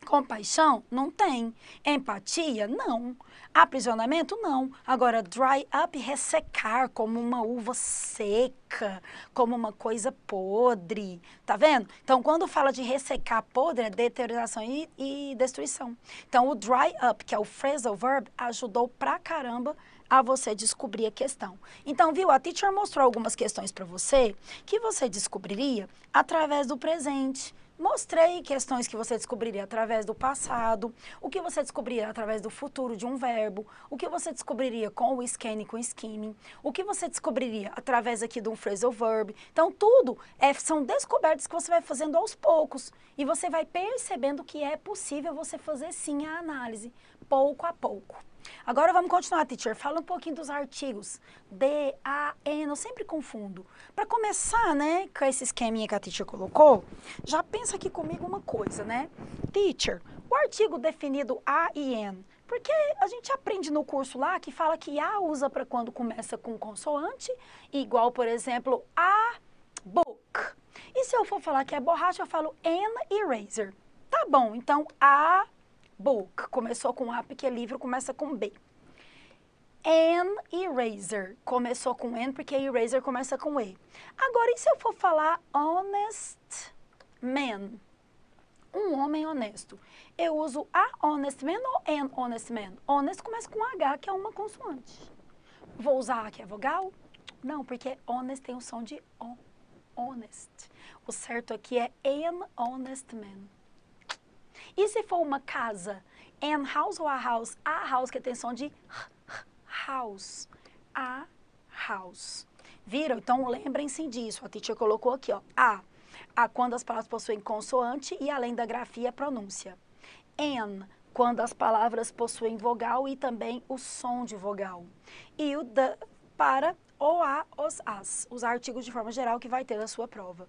Compaixão? Não tem. Empatia? Não. Aprisionamento? Não. Agora, dry up, ressecar, como uma uva seca, como uma coisa podre. Tá vendo? Então, quando fala de ressecar podre, é deterioração e destruição. Então, o dry up, que é o phrasal verb, ajudou pra caramba a você descobrir a questão. Então, viu? A teacher mostrou algumas questões para você que você descobriria através do presente, Mostrei questões que você descobriria através do passado, o que você descobriria através do futuro de um verbo, o que você descobriria com o scanning e com o skimming, o que você descobriria através aqui de um phrasal verb. Então, tudo são descobertas que você vai fazendo aos poucos e você vai percebendo que é possível você fazer sim a análise, pouco a pouco. Agora vamos continuar, teacher. Fala um pouquinho dos artigos. D, A, N, eu sempre confundo. Para começar, né, com esse esqueminha que a teacher colocou, já pensa aqui comigo uma coisa, né? Teacher, o artigo definido A e N, porque a gente aprende no curso lá que fala que A usa para quando começa com consoante, igual, por exemplo, a book. E se eu for falar que é borracha, eu falo an eraser. Tá bom, então a book começou com A porque livro começa com B. An eraser começou com N porque eraser começa com E. Agora, e se eu for falar honest man? Um homem honesto. Eu uso a honest man ou an honest man? Honest começa com H, que é uma consoante. Vou usar A, que é vogal? Não, porque honest tem o som de O. Honest. O certo aqui é an honest man. E se for uma casa, an house ou a house? A house que tem som de house. A house. Viram? Então lembrem-se disso. A teacher colocou aqui, ó. A quando as palavras possuem consoante e além da grafia, pronúncia. An, quando as palavras possuem vogal e também o som de vogal. E o the para o a, os as. Os artigos de forma geral que vai ter na sua prova.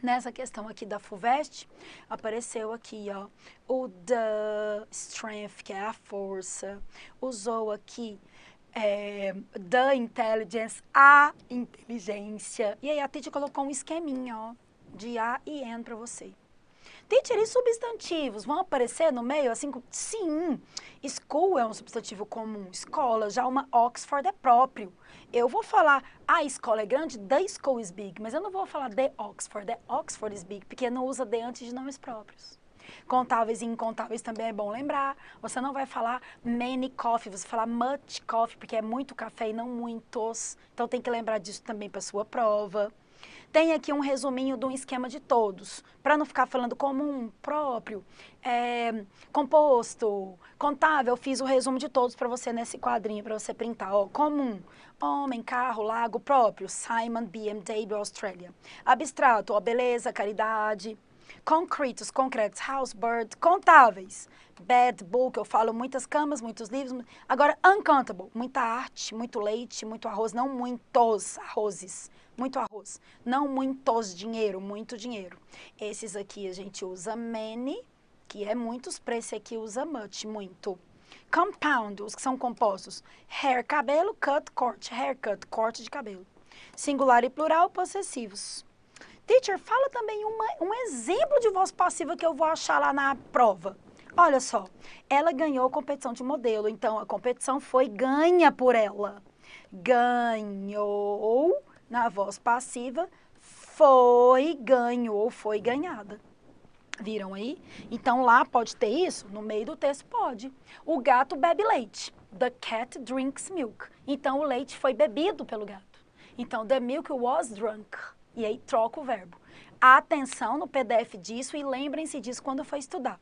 Nessa questão aqui da FUVEST, apareceu aqui, ó, o the strength, que é a força. Usou aqui the intelligence, a inteligência. E aí a teacher colocou um esqueminha, ó, de A e N para você. Teacher, e substantivos vão aparecer no meio? Assim, sim, school é um substantivo comum, escola, já uma Oxford é próprio. Eu vou falar, a escola é grande, the school is big, mas eu não vou falar the Oxford is big, porque não usa the antes de nomes próprios. Contáveis e incontáveis também é bom lembrar. Você não vai falar many coffee, você vai falar much coffee, porque é muito café e não muitos. Então tem que lembrar disso também para sua prova. Tem aqui um resuminho de um esquema de todos, para não ficar falando comum, próprio, composto, contável. Eu fiz o resumo de todos para você nesse quadrinho, para você printar. Ó, comum, homem, carro, lago, próprio, Simon, BMW, Austrália. Abstrato, ó, beleza, caridade. Concretos, concretos, house, bird. Contáveis, bed, book, eu falo muitas camas, muitos livros. Agora, uncountable, muita arte, muito leite, muito arroz, não muitos arrozes. Muito arroz, não muitos dinheiro, muito dinheiro. Esses aqui a gente usa many, que é muitos, para esse aqui usa much, muito. Compound, os que são compostos. Hair, cabelo, cut, corte. Haircut, corte de cabelo. Singular e plural, possessivos. Teacher, fala também um exemplo de voz passiva que eu vou achar lá na prova. Olha só, ela ganhou a competição de modelo, então a competição foi ganha por ela. Ganhou... Na voz passiva, foi ganho ou foi ganhada. Viram aí? Então, lá pode ter isso? No meio do texto, pode. O gato bebe leite. The cat drinks milk. Então, o leite foi bebido pelo gato. Então, the milk was drunk. E aí, troca o verbo. Atenção no PDF disso e lembrem-se disso quando for estudar.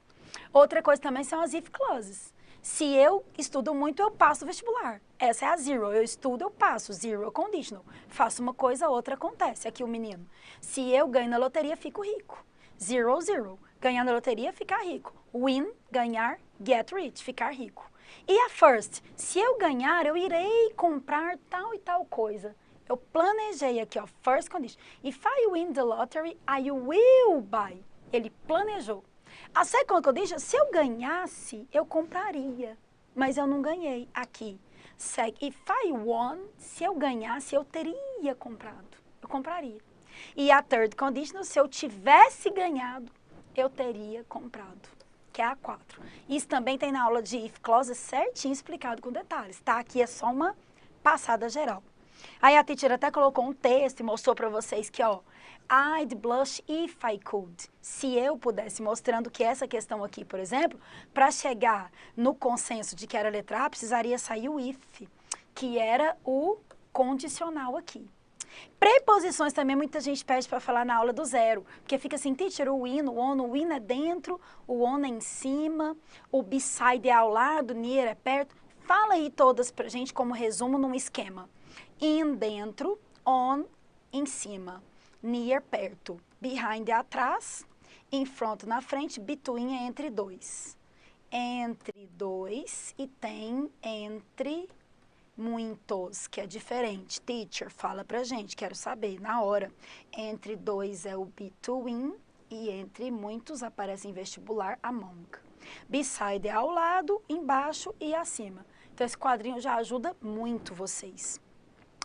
Outra coisa também são as if clauses. Se eu estudo muito, eu passo o vestibular. Essa é a zero. Eu estudo, eu passo. Zero conditional. Faço uma coisa, outra acontece. Aqui o menino. Se eu ganho na loteria, fico rico. Zero, zero. Ganhar na loteria, ficar rico. Win, ganhar. Get rich, ficar rico. E a first? Se eu ganhar, eu irei comprar tal e tal coisa. Eu planejei aqui, ó. First condition. If I win the lottery, I will buy. Ele planejou. A second condition, se eu ganhasse, eu compraria, mas eu não ganhei aqui. If I won, se eu ganhasse, eu teria comprado, eu compraria. E a third condition, se eu tivesse ganhado, eu teria comprado, que é a 4. Isso também tem na aula de if clause certinho explicado com detalhes, tá? Aqui é só uma passada geral. Aí a teacher até colocou um texto e mostrou para vocês que, ó, I'd blush if I could. Se eu pudesse, mostrando que essa questão aqui, por exemplo, para chegar no consenso de que era letra A, precisaria sair o if, que era o condicional aqui. Preposições também muita gente pede para falar na aula do 0, porque fica assim, teacher, o in, o on é dentro, o on é em cima, o beside é ao lado, near é perto. Fala aí todas pra gente como resumo num esquema. In, dentro, on, em cima, near, perto, behind é atrás, in front, na frente, between é entre dois. Entre dois e tem entre muitos, que é diferente. Teacher, fala pra gente, quero saber, na hora. Entre dois é o between e entre muitos aparece em vestibular among. Beside é ao lado, embaixo e acima. Então esse quadrinho já ajuda muito vocês.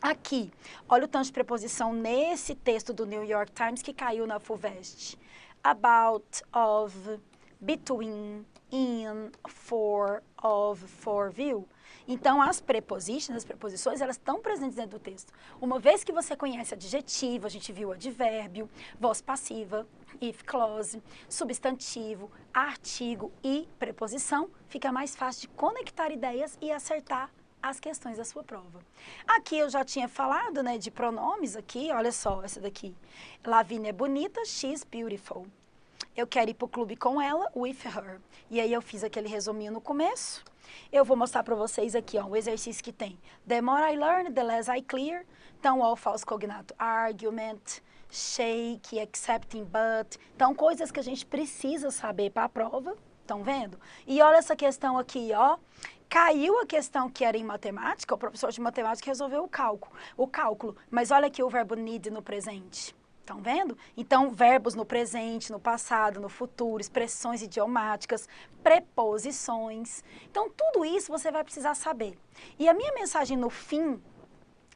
Aqui, olha o tanto de preposição nesse texto do New York Times que caiu na FUVEST. About, of, between, in, for, of, for, viu? Então, as preposições, elas estão presentes dentro do texto. Uma vez que você conhece adjetivo, a gente viu advérbio, voz passiva, if clause, substantivo, artigo e preposição, fica mais fácil de conectar ideias e acertar as questões da sua prova. Aqui eu já tinha falado, né, de pronomes aqui, olha só essa daqui. Lavínia é bonita, she's beautiful. Eu quero ir pro clube com ela, with her. E aí eu fiz aquele resuminho no começo. Eu vou mostrar para vocês aqui, ó, o exercício que tem. The more I learn, the less I clear. Então, ó, o falso cognato, argument, shake, accepting, but. Então, coisas que a gente precisa saber para a prova. Estão vendo? E olha essa questão aqui, ó. Caiu a questão que era em matemática, o professor de matemática resolveu o cálculo. Mas olha aqui o verbo need no presente. Estão vendo? Então, verbos no presente, no passado, no futuro, expressões idiomáticas, preposições. Então, tudo isso você vai precisar saber. E a minha mensagem no fim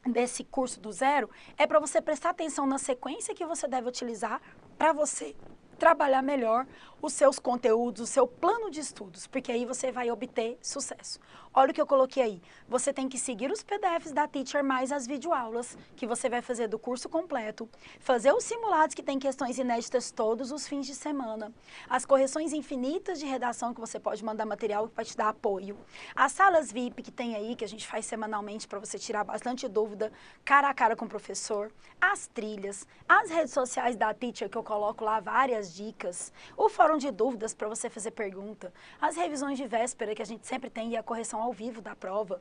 desse curso do 0 é para você prestar atenção na sequência que você deve utilizar para você trabalhar melhor os seus conteúdos, o seu plano de estudos, porque aí você vai obter sucesso. Olha o que eu coloquei aí. Você tem que seguir os PDFs da Teacher mais as videoaulas que você vai fazer do curso completo, fazer os simulados que tem questões inéditas todos os fins de semana, as correções infinitas de redação que você pode mandar material que vai te dar apoio, as salas VIP que tem aí, que a gente faz semanalmente para você tirar bastante dúvida cara a cara com o professor, as trilhas, as redes sociais da Teacher que eu coloco lá várias dicas, o fórum de dúvidas para você fazer pergunta, as revisões de véspera que a gente sempre tem e a correção ao vivo da prova,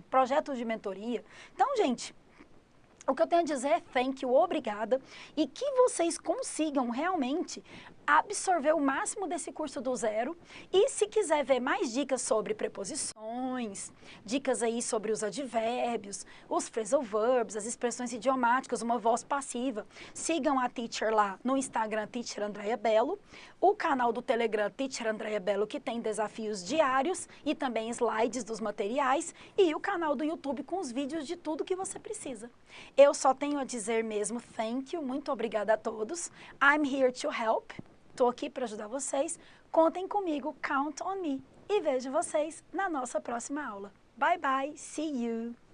projetos de mentoria. Então, gente, o que eu tenho a dizer é thank you, obrigada, e que vocês consigam realmente absorver o máximo desse curso do 0. E se quiser ver mais dicas sobre preposições, dicas aí sobre os advérbios, os phrasal verbs, as expressões idiomáticas, uma voz passiva, sigam a Teacher lá no Instagram, Teacher Andréia Bello, o canal do Telegram, Teacher Andréia Bello, que tem desafios diários e também slides dos materiais, e o canal do YouTube com os vídeos de tudo que você precisa. Eu só tenho a dizer mesmo thank you, muito obrigada a todos. I'm here to help. Estou aqui para ajudar vocês. Contem comigo, count on me. E vejo vocês na nossa próxima aula. Bye, bye. See you.